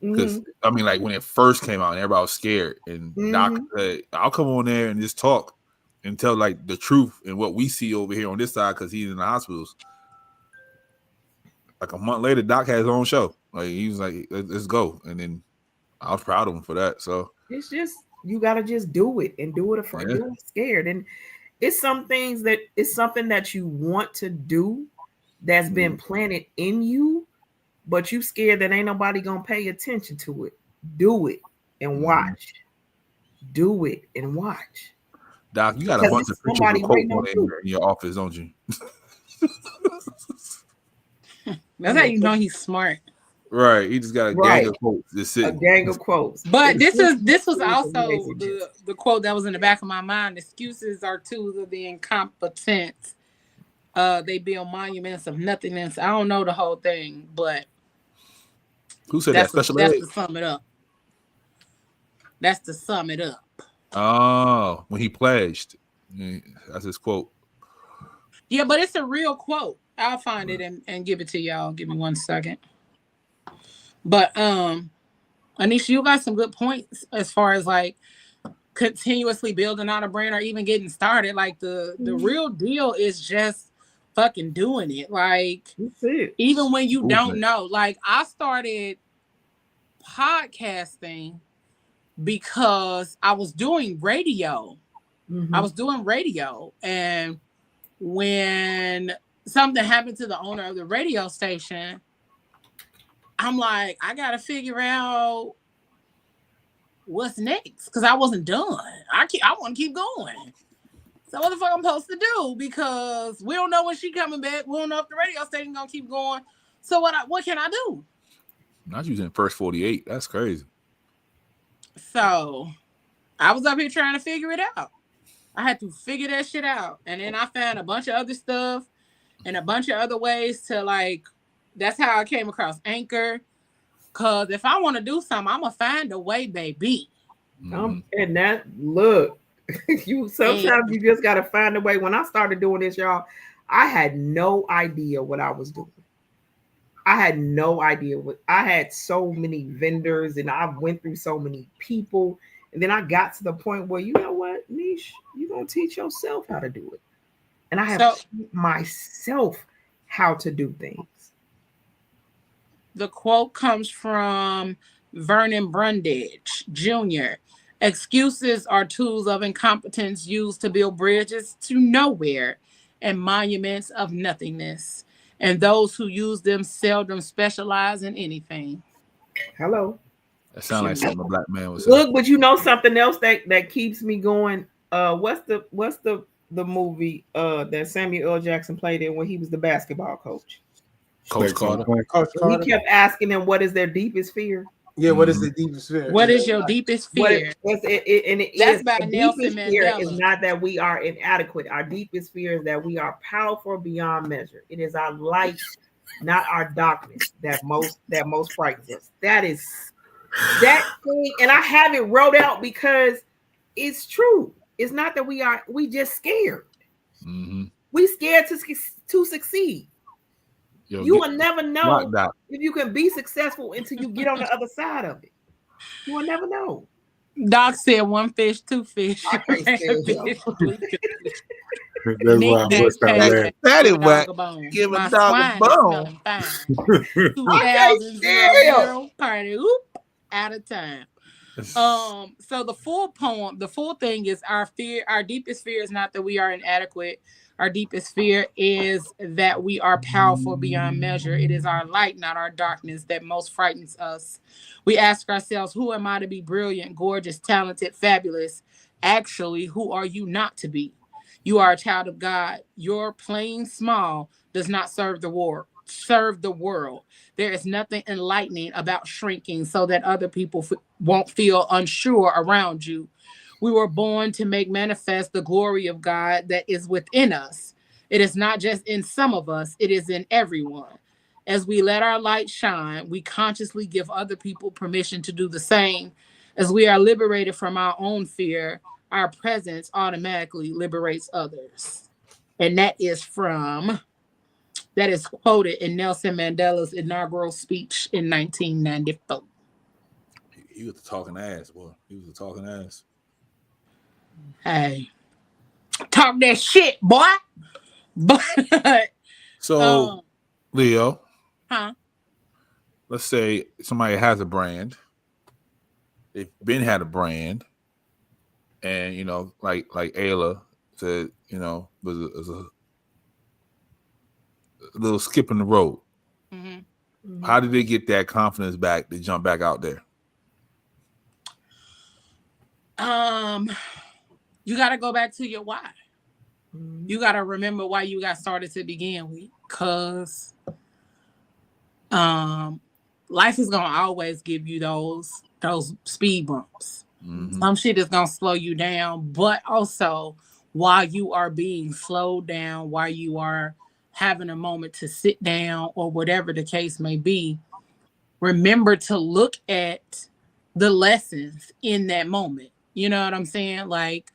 Because I mean, like when it first came out and everybody was scared, and Doc said, I'll come on there and just talk and tell like the truth and what we see over here on this side because he's in the hospitals. Like a month later, Doc had his own show. Like he was like, let's go. And then I was proud of him for that. So it's just you gotta just do it and do it afraid, do it scared. And it's some things that it's something that you want to do that's been planted in you, but you scared that ain't nobody gonna pay attention to it. Do it and watch. Do it and watch. Doc, you got a bunch of pictures of quotes in your office, don't you? That's how you know he's smart. Right. He just got a gang of quotes. Just sitting. A gang of quotes. But this was also the quote that was in the back of my mind. Excuses are tools of the incompetent. They build monuments of nothingness. I don't know the whole thing, but who said that? That's to sum it up. That's to sum it up. Oh, when he pledged. That's his quote. Yeah, but it's a real quote. I'll find it and give it to y'all. Give me 1 second. But Anisha, you got some good points as far as like continuously building out a brand or even getting started. Like the real deal is just fucking doing it. Like even when you don't know. Like I started podcasting because I was doing radio. I was doing radio, and when something happened to the owner of the radio station, I'm like, I gotta figure out what's next because I wasn't done. I want to keep going. So what the fuck I'm supposed to do? Because we don't know when she coming back. We don't know if the radio station gonna keep going. So what can I do? Not using First 48. That's crazy. So I was up here trying to figure it out. I had to figure that shit out. And then I found a bunch of other stuff and a bunch of other ways to like, that's how I came across Anchor. Cause if I want to do something, I'm gonna find a way, baby. And that look, you sometimes you just gotta find a way. When I started doing this, y'all, I had no idea what I was doing. I had no idea I had so many vendors and I went through so many people. And then I got to the point where, you know what, Niche, you're going to teach yourself how to do it. And I have taught myself how to do things. The quote comes from Vernon Brundage Jr. Excuses are tools of incompetence used to build bridges to nowhere and monuments of nothingness. And those who use them seldom specialize in anything. Hello. That sounds like something a black man would say. Look, but you know something else that keeps me going. What's the movie that Samuel L. Jackson played in when he was the basketball coach? Coach Carter. He kept asking them, "What is their deepest fear?" Yeah, what is the deepest fear? What is your deepest fear? That's by Nelson Mandela. Is not that we are inadequate. Our deepest fear is that we are powerful beyond measure. It is our light, not our darkness, that most frightens us. That is that thing, and I have it wrote out because it's true. It's not that we just scared. Mm-hmm. We scared to succeed. Yo, You will never know that. if you can be successful until you get on the other side of it. You will never know. Doc said one fish, two fish. I can't stand him. That's why I Nickname bust out payback. That Give is a dog what. a bone. Give a My dog a swine is bone. smelling fine. laughing. I can't 2000 stand him. party. Oop, out of time. So the full poem, the full thing is our deepest fear is not that we are inadequate. Our deepest fear is that we are powerful beyond measure. It is our light, not our darkness, that most frightens us. We ask ourselves, who am I to be brilliant, gorgeous, talented, fabulous? Actually, who are you not to be? You are a child of God. Your plain small does not serve the world. There is nothing enlightening about shrinking so that other people won't feel unsure around you. We were born to make manifest the glory of God that is within us. It is not just in some of us, it is in everyone. As we let our light shine, we consciously give other people permission to do the same. As we are liberated from our own fear, our presence automatically liberates others. And that is quoted in Nelson Mandela's inaugural speech in 1994. He was talking ass, boy. He was talking ass. Hey, talk that shit, boy. But So, um, Leo, huh? let's say somebody has a brand. They've been had a brand, and like Ayla said, was a little skip in the road. Mm-hmm. How did they get that confidence back to jump back out there? You got to go back to your why. You got to remember why you got started to begin with, cause life is gonna always give you those speed bumps. Mm-hmm. Some shit is gonna slow you down, but also while you are being slowed down, while you are having a moment to sit down or whatever the case may be, remember to look at the lessons in that moment. You know what I'm saying? Like,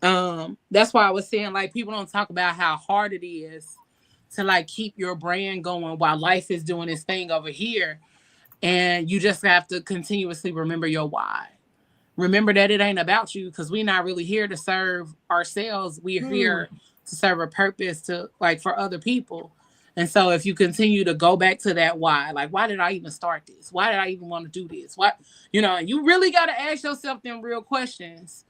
that's why I was saying, like, people don't talk about how hard it is to like keep your brand going while life is doing its thing over here. And you just have to continuously remember your why. Remember that it ain't about you, because we're not really here to serve ourselves. We're here to serve a purpose to like for other people. And so if you continue to go back to that why, like, why did I even start this? Why did I even want to do this? What, you really got to ask yourself them real questions.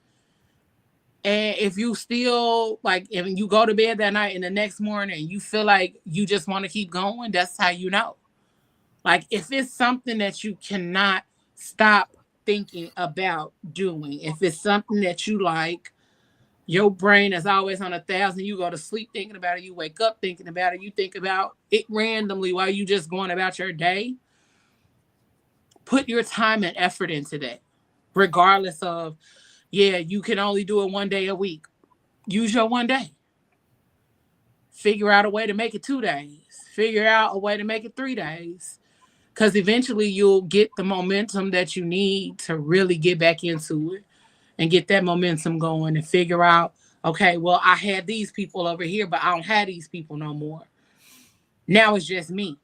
And if you still like, if you go to bed that night and the next morning you feel like you just want to keep going, that's how you know. Like, if it's something that you cannot stop thinking about doing, if it's something that you like, your brain is always on 1,000. You go to sleep thinking about it. You wake up thinking about it. You think about it randomly while you just going about your day. Put your time and effort into that, regardless of, yeah, you can only do it one day a week. Use your one day. Figure out a way to make it 2 days. Figure out a way to make it 3 days. Because eventually you'll get the momentum that you need to really get back into it and get that momentum going and figure out, okay, well, I had these people over here, but I don't have these people no more. Now it's just me.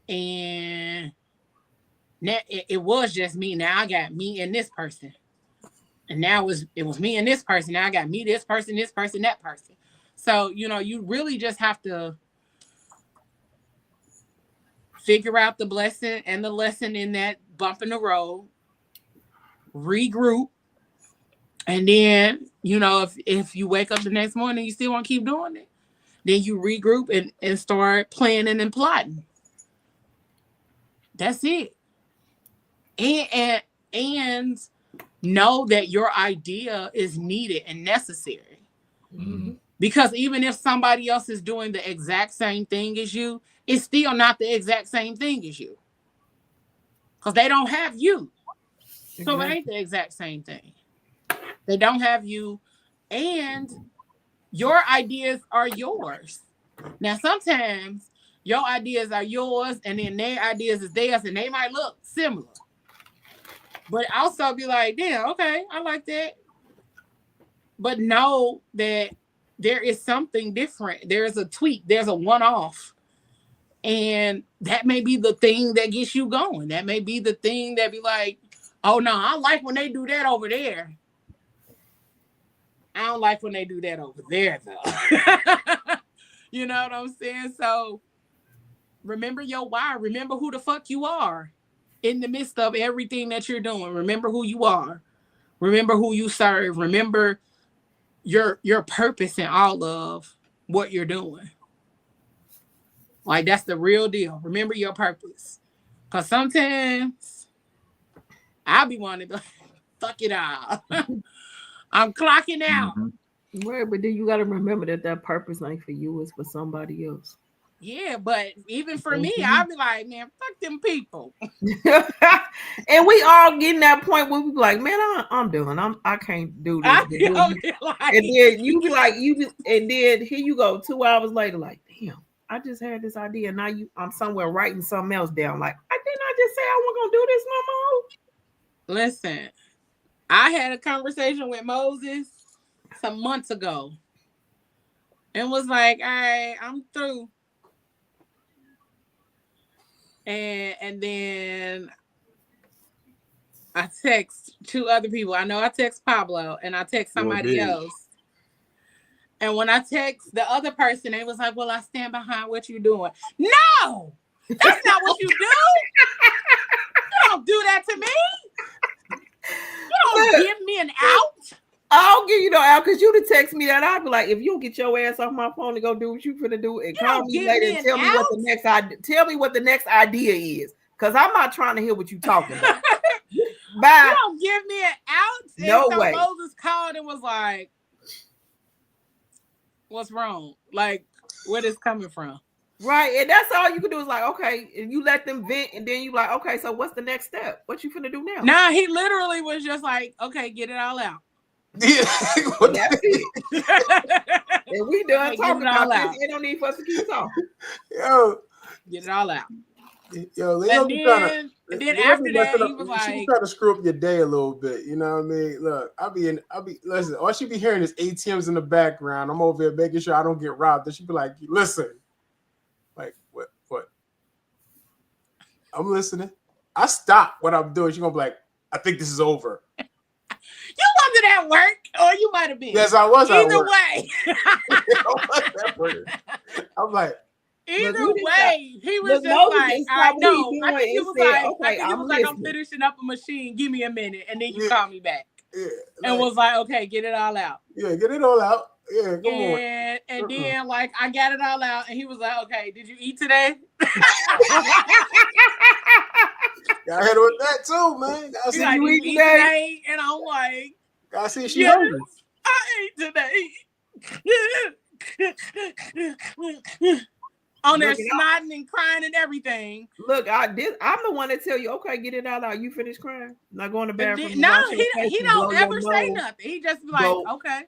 And now it was just me. Now I got me and this person. And now it was me and this person. Now I got me, this person, that person. So, you really just have to figure out the blessing and the lesson in that bump in the road, regroup, and then, if you wake up the next morning, you still want to keep doing it, then you regroup and start planning and plotting. That's it. And know that your idea is needed and necessary. Mm-hmm. Because even if somebody else is doing the exact same thing as you, it's still not the exact same thing as you. Because they don't have you. So it ain't the exact same thing. They don't have you. And your ideas are yours. Now, sometimes your ideas are yours and then their ideas is theirs and they might look similar. But also be like, damn, okay, I like that. but know that there is something different. There's a tweak. There's a one-off. And that may be the thing that gets you going. That may be the thing that be like, oh, no, I like when they do that over there. I don't like when they do that over there, though. You know what I'm saying? So remember your why. Remember who the fuck you are in the midst of everything that you're doing. Remember who you are. Remember who you serve. Remember your purpose in all of what you're doing. Like, that's the real deal. Remember your purpose. Because sometimes I'll be wanting to fuck it all. I'm clocking out. Mhm. Right, but then you got to remember that purpose ain't for you, it's for somebody else. Yeah, but even for me, I'll be like, man, fuck them people. And we all getting that point where we be like, man, I'm done. I can't do this. I feel like, And then you be like, and then here you go 2 hours later, like, damn, I just had this idea. And now I'm somewhere writing something else down. Like, I just say I wasn't gonna do this no more. listen, I had a conversation with Moses some months ago and was like, all right, I'm through. And then I text 2 other people. I know I text Pablo and I text somebody else. And when I text the other person, they was like, well, I stand behind what you're doing. No, that's not what you do. You don't do that to me. You don't give me an out. I'll give you no out because you to text me that. I'd be like, if you get your ass off my phone to go do what you finna do, and call me later and tell me what the next idea. Tell me what the next idea is, because I'm not trying to hear what you talking about. Bye. You don't give me an out. And no so way. Moses called and was like, "What's wrong? Like, where this coming from?" Right, and that's all you can do is like, okay, and you let them vent, and then you like, okay, so what's the next step? What you finna do now? Nah, he literally was just like, "Okay, get it all out." Yeah, that's it. And we done talking about this. It don't need for us to keep talking. Yo, get it all out. Yo, Leo, and then after that, he was like, she trying to screw up your day a little bit. You know what I mean? Look, listen, all she be hearing is ATMs in the background. I'm over here making sure I don't get robbed. Then she be like, listen, like, what? I'm listening. I stop what I'm doing. She gonna be like, I think this is over. You wasn't at work, or you might have been. Yes, I was. Either way. I'm like, either way, he was just like, I know. I think he was like, okay, I'm finishing up a machine. Give me a minute, and then you call me back. Yeah, and was like, okay, get it all out. Yeah, get it all out. Yeah, come on. And then like I got it all out, and he was like, okay, did you eat today? Got hit with that too, man. Gotta see like, you eat today, and I'm like, gotta see she hungry. I ate today. On there snotting and crying and everything. Look, I'm the one that tell you, okay, get it all out. You finish crying. Not going to bathroom. No, he don't ever say nothing. He just be like, okay.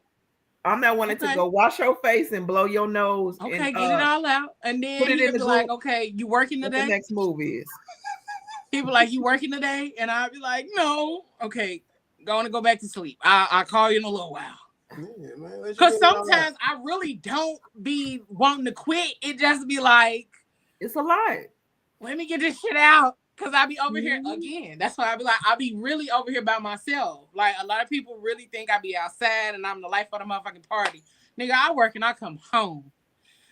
I'm not wanting to go wash your face and blow your nose. Okay, and, get it all out. And then he'd be like, okay, you working today? What the next move is. He'd be like, you working today? And I'd be like, no. Okay, going to go back to sleep. I'll call you in a little while. Because sometimes I really don't be wanting to quit. It just be like, it's a lot. Let me get this shit out. Because I be over here again. That's why I be like, I be really over here by myself. Like, a lot of people really think I be outside and I'm the life of the motherfucking party. Nigga, I work and I come home.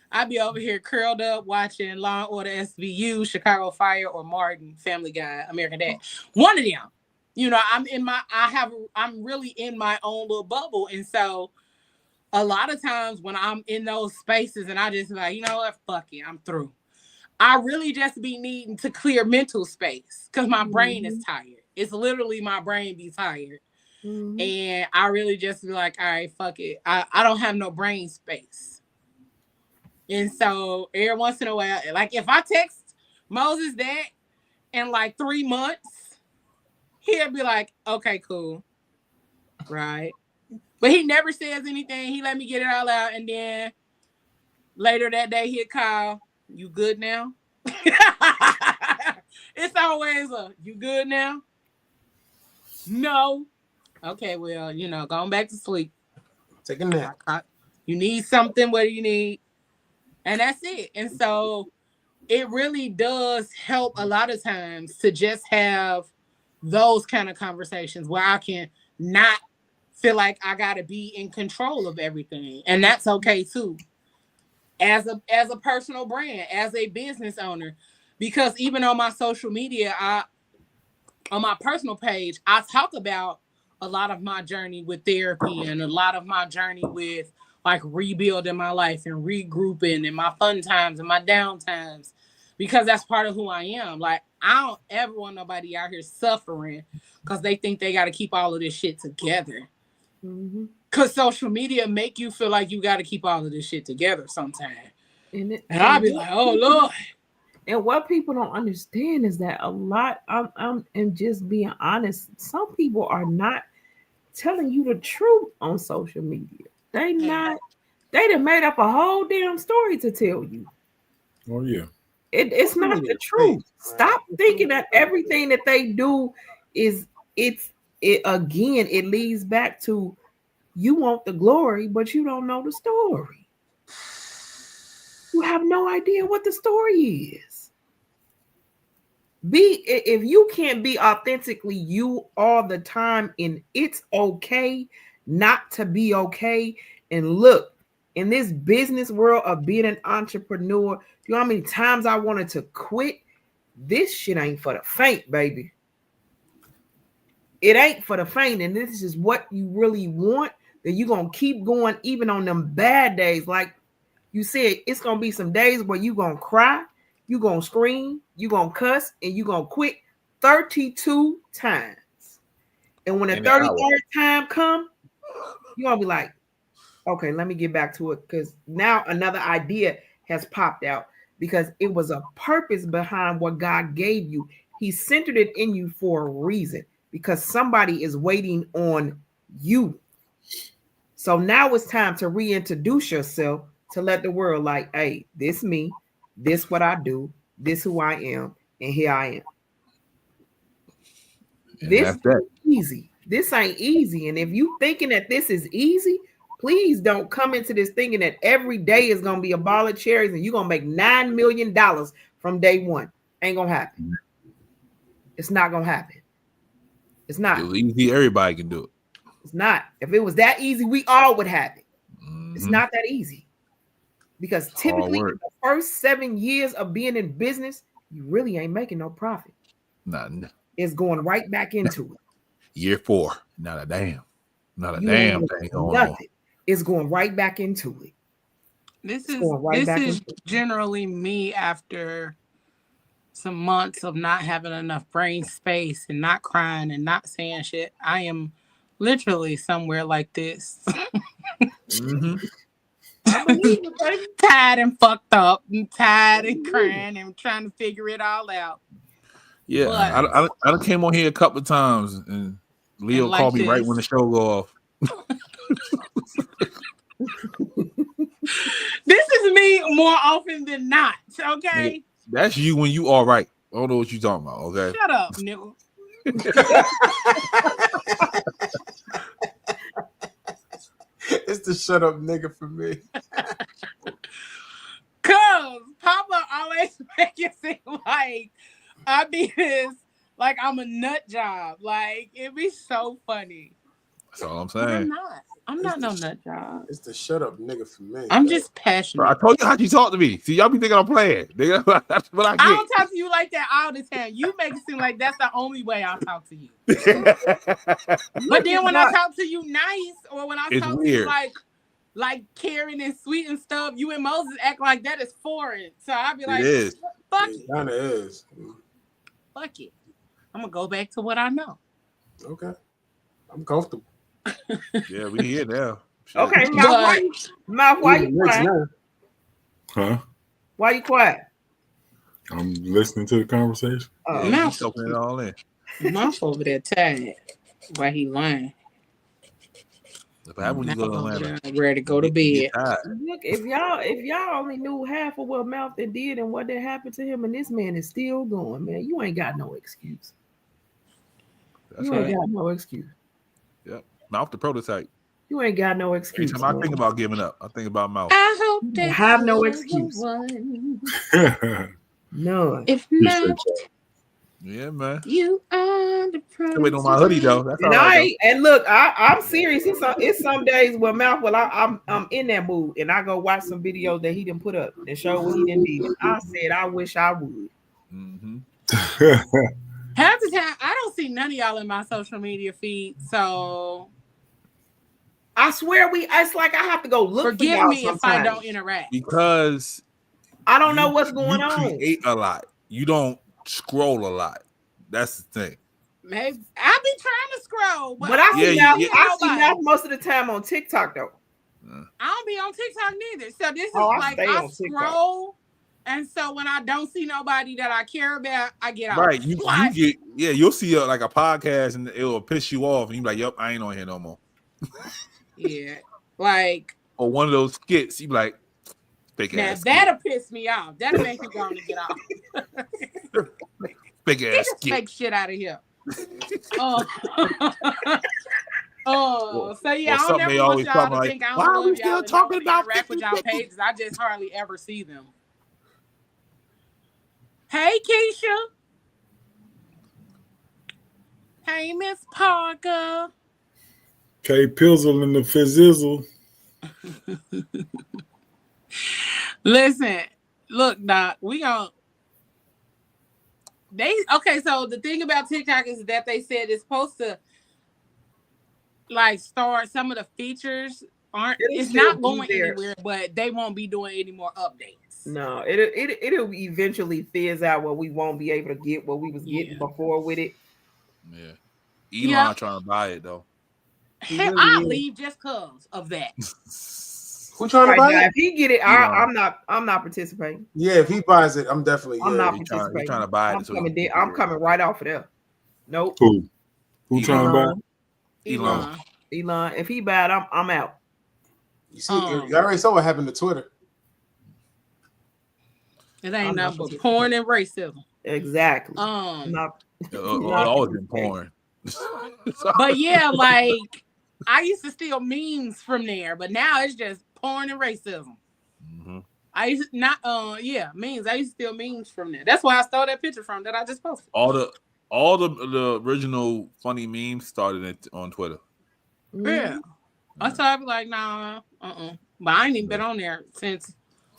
I be over here curled up watching Law and Order SVU, Chicago Fire, or Martin, Family Guy, American Dad. One of them. You know, I'm really in my own little bubble. And so a lot of times when I'm in those spaces and I just be like, you know what, fuck it, I'm through. I really just be needing to clear mental space because my brain is tired. It's literally my brain be tired. And I really just be like, all right, fuck it. I don't have no brain space. And so every once in a while, like if I text Moses that in like 3 months, he'll be like, okay, cool. Right. But he never says anything. He let me get it all out. And then later that day, he'll call, you good now? It's always you good now? No. Okay, well, going back to sleep. Take a nap. You need something. What do you need? And that's it. And so it really does help a lot of times to just have those kind of conversations where I can not feel like I got to be in control of everything. And that's okay too. As a personal brand, as a business owner, because even on my social media, on my personal page, I talk about a lot of my journey with therapy and a lot of my journey with like rebuilding my life and regrouping and my fun times and my down times, because that's part of who I am. Like, I don't ever want nobody out here suffering because they think they got to keep all of this shit together. Mm-hmm. Because social media make you feel like you got to keep all of this shit together sometimes. And I'll be like, oh, Lord. And what people don't understand is that a lot, and just being honest, some people are not telling you the truth on social media. They done made up a whole damn story to tell you. Oh yeah. It's not the truth. Stop thinking that everything that they do is it again, it leads back to you want the glory, but you don't know the story. You have no idea what the story is. If you can't be authentically you all the time, and it's okay not to be okay. And look, in this business world of being an entrepreneur, you know how many times I wanted to quit? This shit ain't for the faint, baby. It ain't for the faint. And this is what you really want, that you're gonna keep going even on them bad days. Like you said, it's gonna be some days where you're gonna cry, you're gonna scream, you're gonna cuss, and you're gonna quit 32 times. And when the 33rd time come, you're gonna be like, okay, let me get back to it, because now another idea has popped out, because it was a purpose behind what God gave you. He centered it in you for a reason, because somebody is waiting on you. So now it's time to reintroduce yourself, to let the world like, hey, this me, this what I do, this who I am, and here I am. And this that's that. easy. This ain't easy. And if you thinking that this is easy, please don't come into this thinking that every day is gonna be a ball of cherries and you're gonna make $9 million from day one. Ain't gonna happen. It's not gonna happen. It's not. It's easy. Everybody can do it. It's not. If it was that easy, we all would have it. Mm-hmm. It's not that easy. Because typically in the first 7 years of being in business, you really ain't making no profit. Nothing. It's going right back into it. Year 4, not a damn thing going on. It's going right back into it. This is generally me after some months of not having enough brain space and not crying and not saying shit. I am literally somewhere like this. Mm-hmm. I believe it, baby. Tired and fucked up and tired and crying and trying to figure it all out. Yeah, but I came on here a couple of times and Leo like called me right when the show go off. This is me more often than not, okay? Hey, that's you when you all right. I don't know what you talking about, okay? Shut up, nigga. It's the shut up nigga for me. Cause Papa always make it seem like I be this, like I'm a nut job. Like, it'd be so funny. That's all I'm saying. I'm not no nut job. It's the shut up nigga for me. I'm just passionate. Bro, I told you how you talk to me. See, y'all be thinking I'm playing. Nigga, that's what I get. I don't talk to you like that all the time. You make it seem like that's the only way I talk to you. But then when I talk to you nice, or when I talk to you like caring and sweet and stuff, you and Moses act like that is foreign. So I'd be like, fuck it. It kind of is. Fuck it. I'm going to go back to what I know. Okay. I'm comfortable. Yeah, we here now. Shit. Okay, Mouth, why you quiet? Huh? Why you quiet? I'm listening to the conversation. Mouth soaking it all in. Mouth over there tired. Why he lying? When you go to Atlanta, ready to go to bed. Look, if y'all only knew half of what Mouth did and what that happened to him, and this man is still going, man, you ain't got no excuse. Ain't got no excuse. Yep. Mouth the prototype. You ain't got no excuse. Anytime I man. think about giving up, I think about mouth. I hope You that have no you're excuse. the one. None. If not, Yeah, man. you are the Still waiting on my hoodie though. That's all And right. and look, I'm serious. It's some days where mouth. Well, I'm in that mood, and I go watch some videos that he didn't put up and show what he didn't do. I said, I wish I would. Mm-hmm. half the time I don't see none of y'all in my social media feed, so I swear it's like I have to go look forgive for y'all me if I sometimes. don't interact. Because I don't know what's going you on. create a lot. You don't scroll a lot. That's the thing. Maybe I be trying to scroll, but I see Yeah, mouth. I see mouth most of the time on TikTok though. I don't be on TikTok neither. So this is I like stay I on TikTok. scroll, and so when I don't see nobody that I care about, I get out. Right. You get you'll see like a podcast and it will piss you off, and you be like, "Yep, I ain't on here no more." Yeah, like Or one of those skits, you be like, "Fake now ass." that'll piss me off. That'll make me go and get off. Fake Get ass this skit. fake shit out of here. So yeah, I don't something never they want always y'all talking to like, think I why don't are we love still y'all and talking don't about interact with 50, y'all 50? pages. I just hardly ever see them. Hey Keisha. Hey Miss Parker. K Pizzle and the Fizzizzle. Listen, look, Doc, okay, so the thing about TikTok is that they said it's supposed to like start some of the features it's not going anywhere, but they won't be doing any more updates. No, it'll eventually fizz out where we won't be able to get what we was getting before with it. Yeah. Elon trying to buy it though. Hell, I'll leave just cause of that. Who trying to buy it? If he get it, I'm not participating. Yeah, if he buys it, I'm definitely. I'm not He participating. trying to buy it. I'm coming right off of there. Nope. Who trying to buy it? Elon. If he buy it, I'm out. You see, you already saw what happened to Twitter. It ain't nothing but porn and racism. Exactly. It always been porn. But yeah, like I used to steal memes from there, but now it's just porn and racism. Mm-hmm. I used to not memes. I used to steal memes from there. That's why I stole that picture from that I just posted. All the original funny memes started on Twitter. Yeah. So I'd be like, nah, but I ain't even been on there since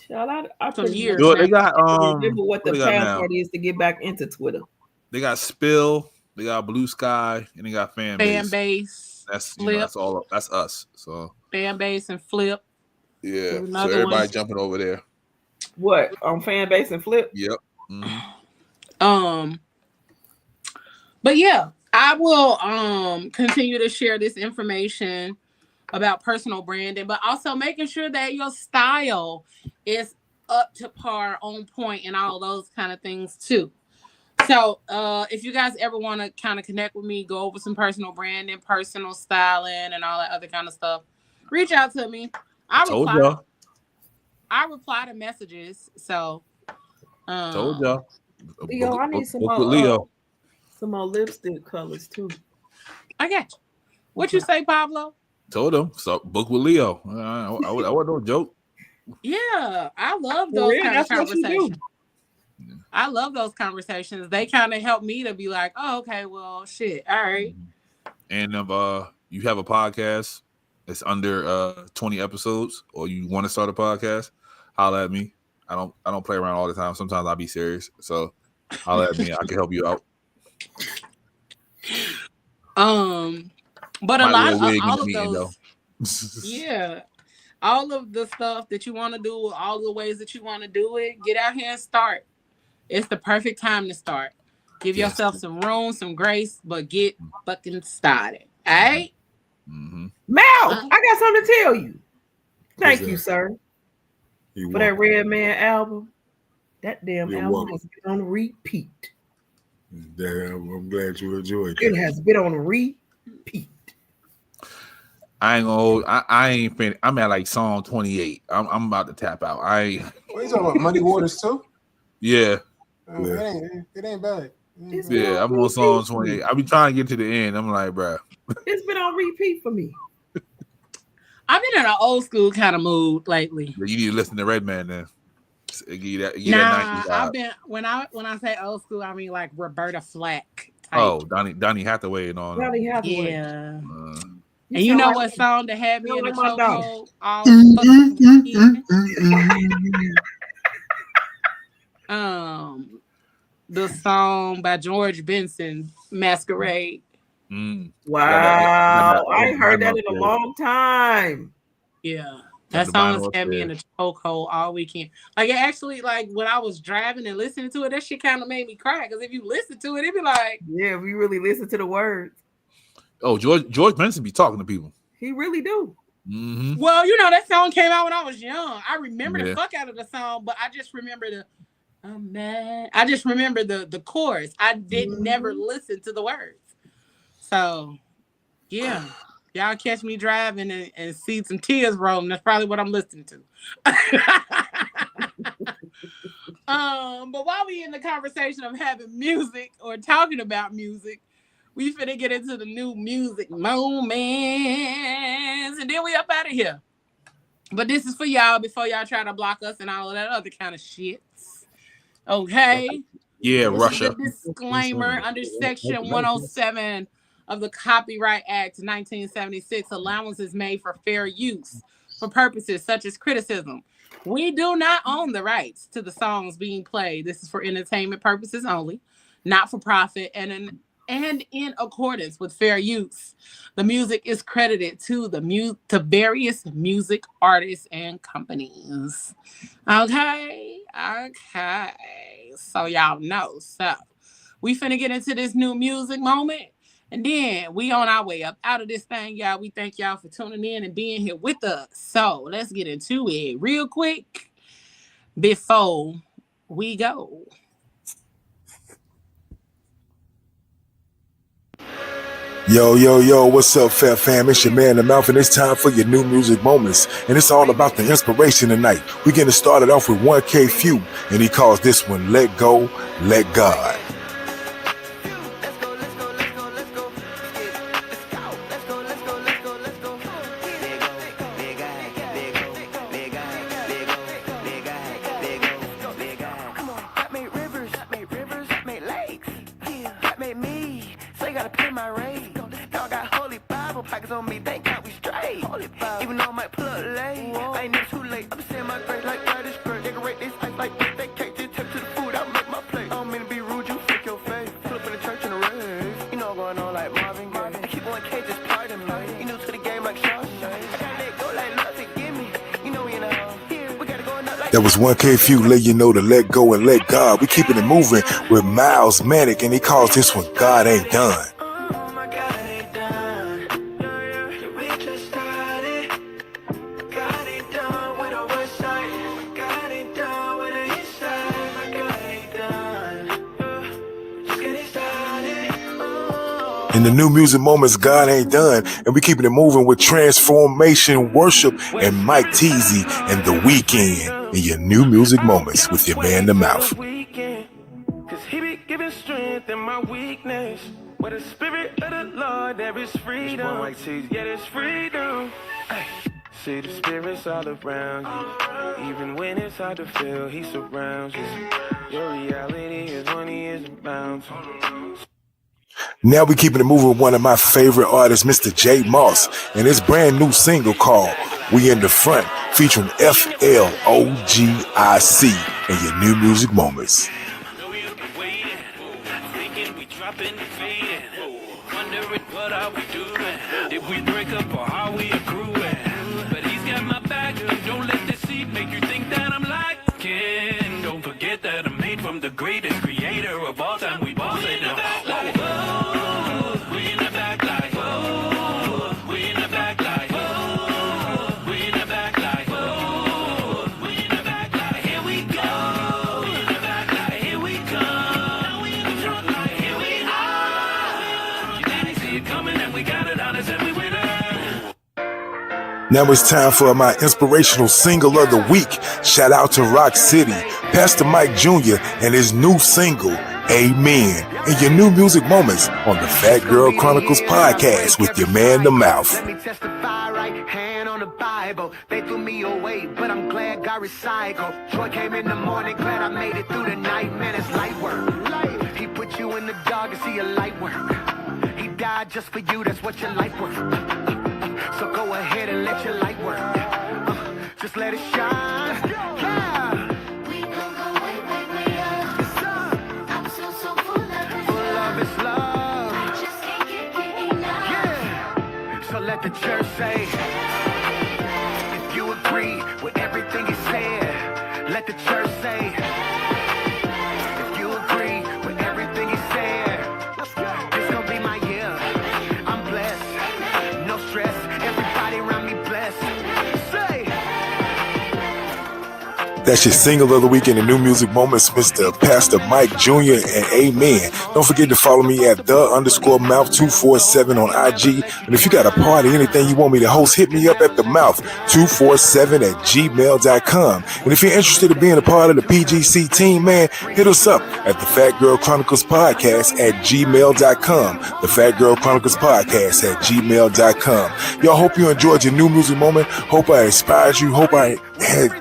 some years. They got remember what the password is to get back into Twitter. They got Spill, they got Blue Sky, and they got Fan Base. That's that's all. That's us. So Fan Base and Flip. Yeah. So everybody jumping over there. What on Fan Base and Flip? Yep. Mm-hmm. But yeah, I will continue to share this information about personal branding, but also making sure that your style is up to par, on point, and all those kind of things too. So if you guys ever want to kind of connect with me, go over some personal branding, personal styling, and all that other kind of stuff, reach out to me. I reply to messages. So told y'all. Leo, I need some more lipstick colors too. I got you. What you say, Pablo? Told him. So book with Leo. I wasn't no joke. Yeah, I love those kind of conversations. I love those conversations. They kind of help me to be like, oh, okay, well, shit, all right. And if you have a podcast that's under 20 episodes, or you want to start a podcast, holla at me. I don't play around all the time. Sometimes I'll be serious. So holla at me. I can help you out. But a lot of all of those, yeah, all of the stuff that you want to do, all the ways that you want to do it, get out here and start. It's the perfect time to start. Give yourself some room, some grace, but get fucking started. All right? Mm-hmm. Mal, I got something to tell you. Thank you, sir. For that Red Man album. That damn album has been on repeat. Damn, I'm glad you enjoyed it. It has been on repeat. I ain't gonna. I ain't finished. I'm at like song 28. I'm about to tap out. What are you talking about? Muddy Waters too? Yeah. It ain't bad. Yeah, I'm on song 28. I be trying to get to the end. I'm like, bro. It's been on repeat for me. I've been in an old school kind of mood lately. You need to listen to Redman then. Give you that 90s vibe. I've been when I say old school, I mean like Roberta Flack type. Oh, Donnie Hathaway and all that. Donnie Hathaway. Yeah. You And you sound know like- what song that had me in the sound like my dog. chokehold all fucking weekend? The song by George Benson, Masquerade. Wow, I ain't heard that in a long time. Yeah. That song had me in a chokehold all weekend. Like it actually, like when I was driving and listening to it, that shit kind of made me cry. Because if you listen to it, it'd be like, yeah, we really listen to the words. Oh, George Benson be talking to people. He really do. Mm-hmm. Well, you know that song came out when I was young. I remember the fuck out of the song, but I just remember I just remember the chorus. I didn't never listen to the words. So, yeah. Y'all catch me driving and see some tears rolling. That's probably what I'm listening to. But while we in the conversation of having music or talking about music, we finna get into the new music moments. And then we up out of here. But this is for y'all before y'all try to block us and all of that other kind of shit. Okay? Yeah, This Russia. is a disclaimer under Section 107 of the Copyright Act 1976. Allowance is made for fair use for purposes such as criticism. We do not own the rights to the songs being played. This is for entertainment purposes only, not for profit, and in accordance with fair use. The music is credited to various music artists and companies. Okay. So y'all know. So we finna get into this new music moment. And then we on our way up out of this thing, y'all. We thank y'all for tuning in and being here with us. So let's get into it real quick before we go. Yo, what's up, Fat Fam? It's your man, The Mouth, and it's time for your new music moments. And it's all about the inspiration tonight. We're getting started off with 1K Few, and he calls this one Let Go, Let God. That was 1K Few, let you know to let go and let God. We keeping it moving with Miles Manic, and he calls this one God Ain't Done. In the new music moments, God Ain't Done, and we keeping it moving with Transformation Worship and Mike Teasy and The Weeknd in your new music moments with your man, The Mouth. Cause he be giving strength in my weakness. With the spirit of the Lord, there is freedom. Yeah, there's freedom. Ay. See the spirit's all around you. Even when it's hard to feel, he surrounds you. Your reality is when he is bound to. Now we keeping it moving with one of my favorite artists, Mr. J Moss, and his brand new single called We in the Front, featuring FLOGIC in your new music moments. Wondering what are we doing? Did we break up or how we accruing? But he's got my back. Don't let this seat make you think that I'm lacking. Don't forget that I'm made from the greatest creator of all time. We both say no. We in the back like whoa. We in the back like whoa. We in the back like whoa. We in the back like here we go. We in the back like here we come. We in the front like here we are. You didn't see it coming and we got it on us and we win it. Now it's time for my inspirational single of the week. Shout out to Rock City, Pastor Mike Jr. and his new single, Amen, in your new music moments on the Phat Girl Chronicles podcast with your man, The Mouth. Let me testify right hand on the Bible. They threw me away, but I'm glad God recycled. Joy came in the morning, glad I made it through the night. Man, it's light work. He put you in the dark and see your light work. He died just for you, that's what your life worth. So go ahead and let your light work. Just let it shine. Yeah. We gon' go way, way, way up. I'm so full of this love. I just can't get enough. Yeah. So let the church say, if you agree with everything he said, let the church say, if you agree with everything he said, this gon' be my year. I'm blessed, no stress, everybody around me blessed. Say, That's your single of the week in the New Music Moments, Mr. Pastor Mike Jr. and Amen. Don't forget to follow me at _mouth247 on IG. And if you got a party, anything you want me to host, hit me up at the mouth247@gmail.com. And if you're interested in being a part of the PGC team, man, hit us up at the Phat Girl Chronicles Podcast at gmail.com. The Phat Girl Chronicles Podcast at gmail.com. Y'all, hope you enjoyed your New Music Moment. Hope I inspired you. Hope I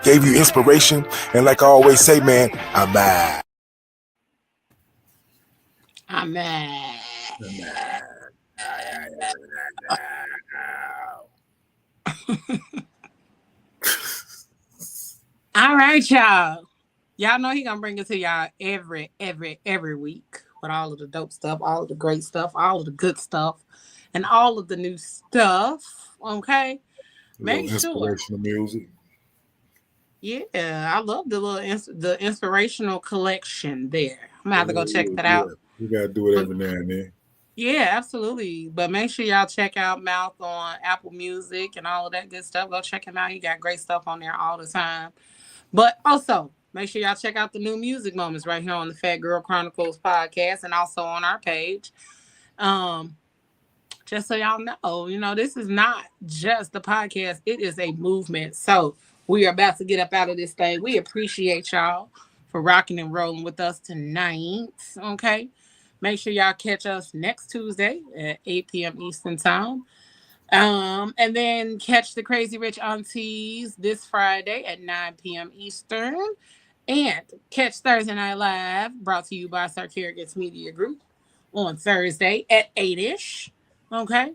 gave you inspiration. And like I always say, man, I'm mad. I'm mad. All right, y'all. Y'all know he gonna bring it to y'all every week with all of the dope stuff, all of the great stuff, all of the good stuff, and all of the new stuff. Okay, make sure. Inspirational music. Yeah, I love the inspirational collection there. I'm gonna have to go check that out. We gotta do it every now and then. Yeah, absolutely. But make sure y'all check out Mouth on Apple Music and all of that good stuff. Go check him out. He got great stuff on there all the time. But also, make sure y'all check out the New Music Moments right here on the Phat Girl Chronicles podcast and also on our page. Just so y'all know, this is not just the podcast. It is a movement. So we are about to get up out of this thing. We appreciate y'all for rocking and rolling with us tonight. Okay. Make sure y'all catch us next Tuesday at 8 p.m. Eastern Time. And then catch the Crazy Rich Aunties this Friday at 9 p.m. Eastern. And catch Thursday Night Live, brought to you by Sarcarigus Media Group, on Thursday at 8-ish. Okay?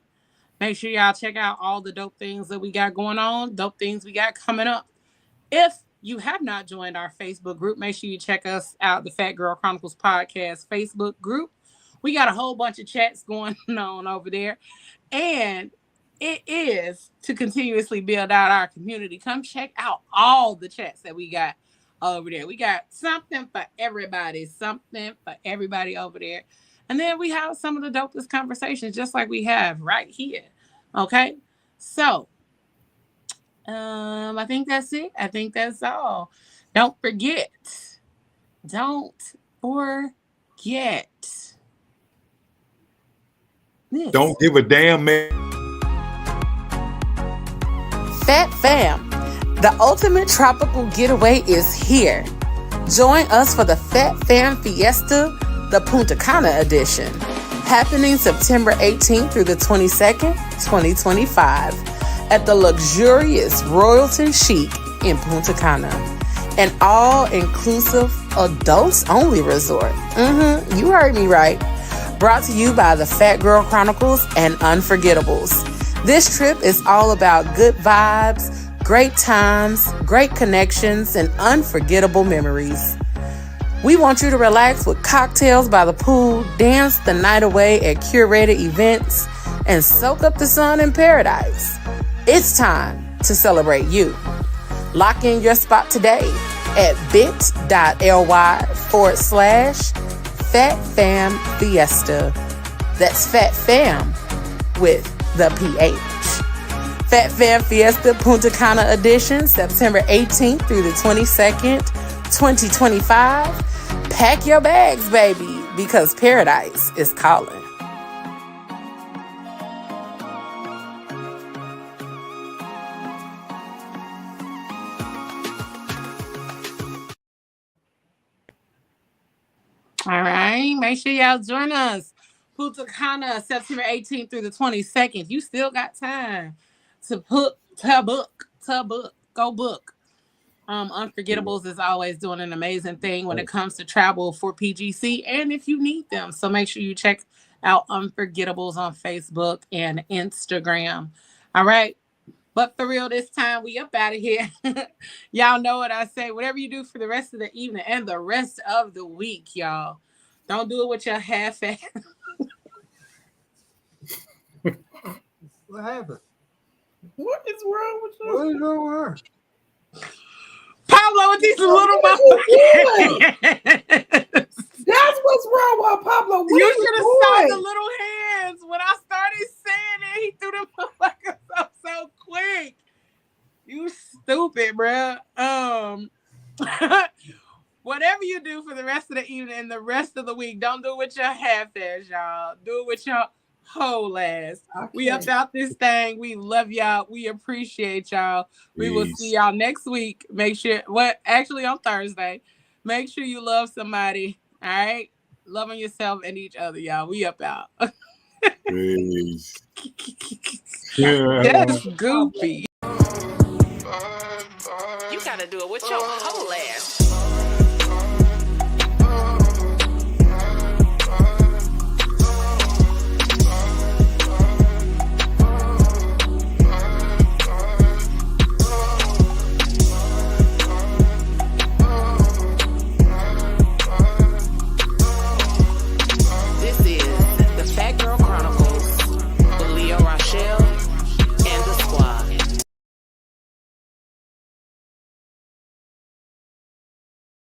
Make sure y'all check out all the dope things that we got going on, dope things we got coming up. If you have not joined our Facebook group, make sure you check us out, the Phat Girl Chronicles Podcast Facebook group. We got a whole bunch of chats going on over there. And it is to continuously build out our community. Come check out all the chats that we got over there. We got something for everybody over there. And then we have some of the dopest conversations, just like we have right here. Okay? So, I think that's it. I think that's all. Don't forget. This. Don't give a damn, man. Phat Fam, the ultimate tropical getaway is here. Join us for the Phat Fam Fiesta, the Punta Cana edition, happening September 18th through the 22nd, 2025, at the luxurious Royalton Chic in Punta Cana, an all-inclusive, adults-only resort. You heard me right. Brought to you by the Phat Girl Chronicles and Unforgettables. This trip is all about good vibes, great times, great connections, and unforgettable memories. We want you to relax with cocktails by the pool, dance the night away at curated events, and soak up the sun in paradise. It's time to celebrate you. Lock in your spot today at bit.ly/Phat Fam Fiesta. That's Phat Fam with the PH. Phat Fam Fiesta Punta Cana edition, September 18th through the 22nd, 2025. Pack your bags, baby, because paradise is calling. All right, make sure y'all join us. Punta Cana, September 18th through the 22nd. You still got time to book, go book. Unforgettables is always doing an amazing thing when it comes to travel for PGC and if you need them. So make sure you check out Unforgettables on Facebook and Instagram. All right. But for real, this time we up out of here. Y'all know what I say. Whatever you do for the rest of the evening and the rest of the week, y'all, don't do it with your half-ass. What happened? What is wrong with you? What is wrong with her? Pablo with these little What are you motherfuckers. That's what's wrong with Pablo. What You are should have you saw doing? the little hands when I started saying it. He threw them motherfuckers up so quick. You stupid, bruh. Whatever you do for the rest of the evening and the rest of the week, don't do it with your half ass, y'all. Do it with your whole ass. We up out this thing. We love y'all. We appreciate y'all. We will see y'all next week. Make sure, actually on Thursday. Make sure you love somebody. All right? Loving yourself and each other, y'all. We up out. Peace. Yeah. That's goofy. You gotta do it with your whole ass.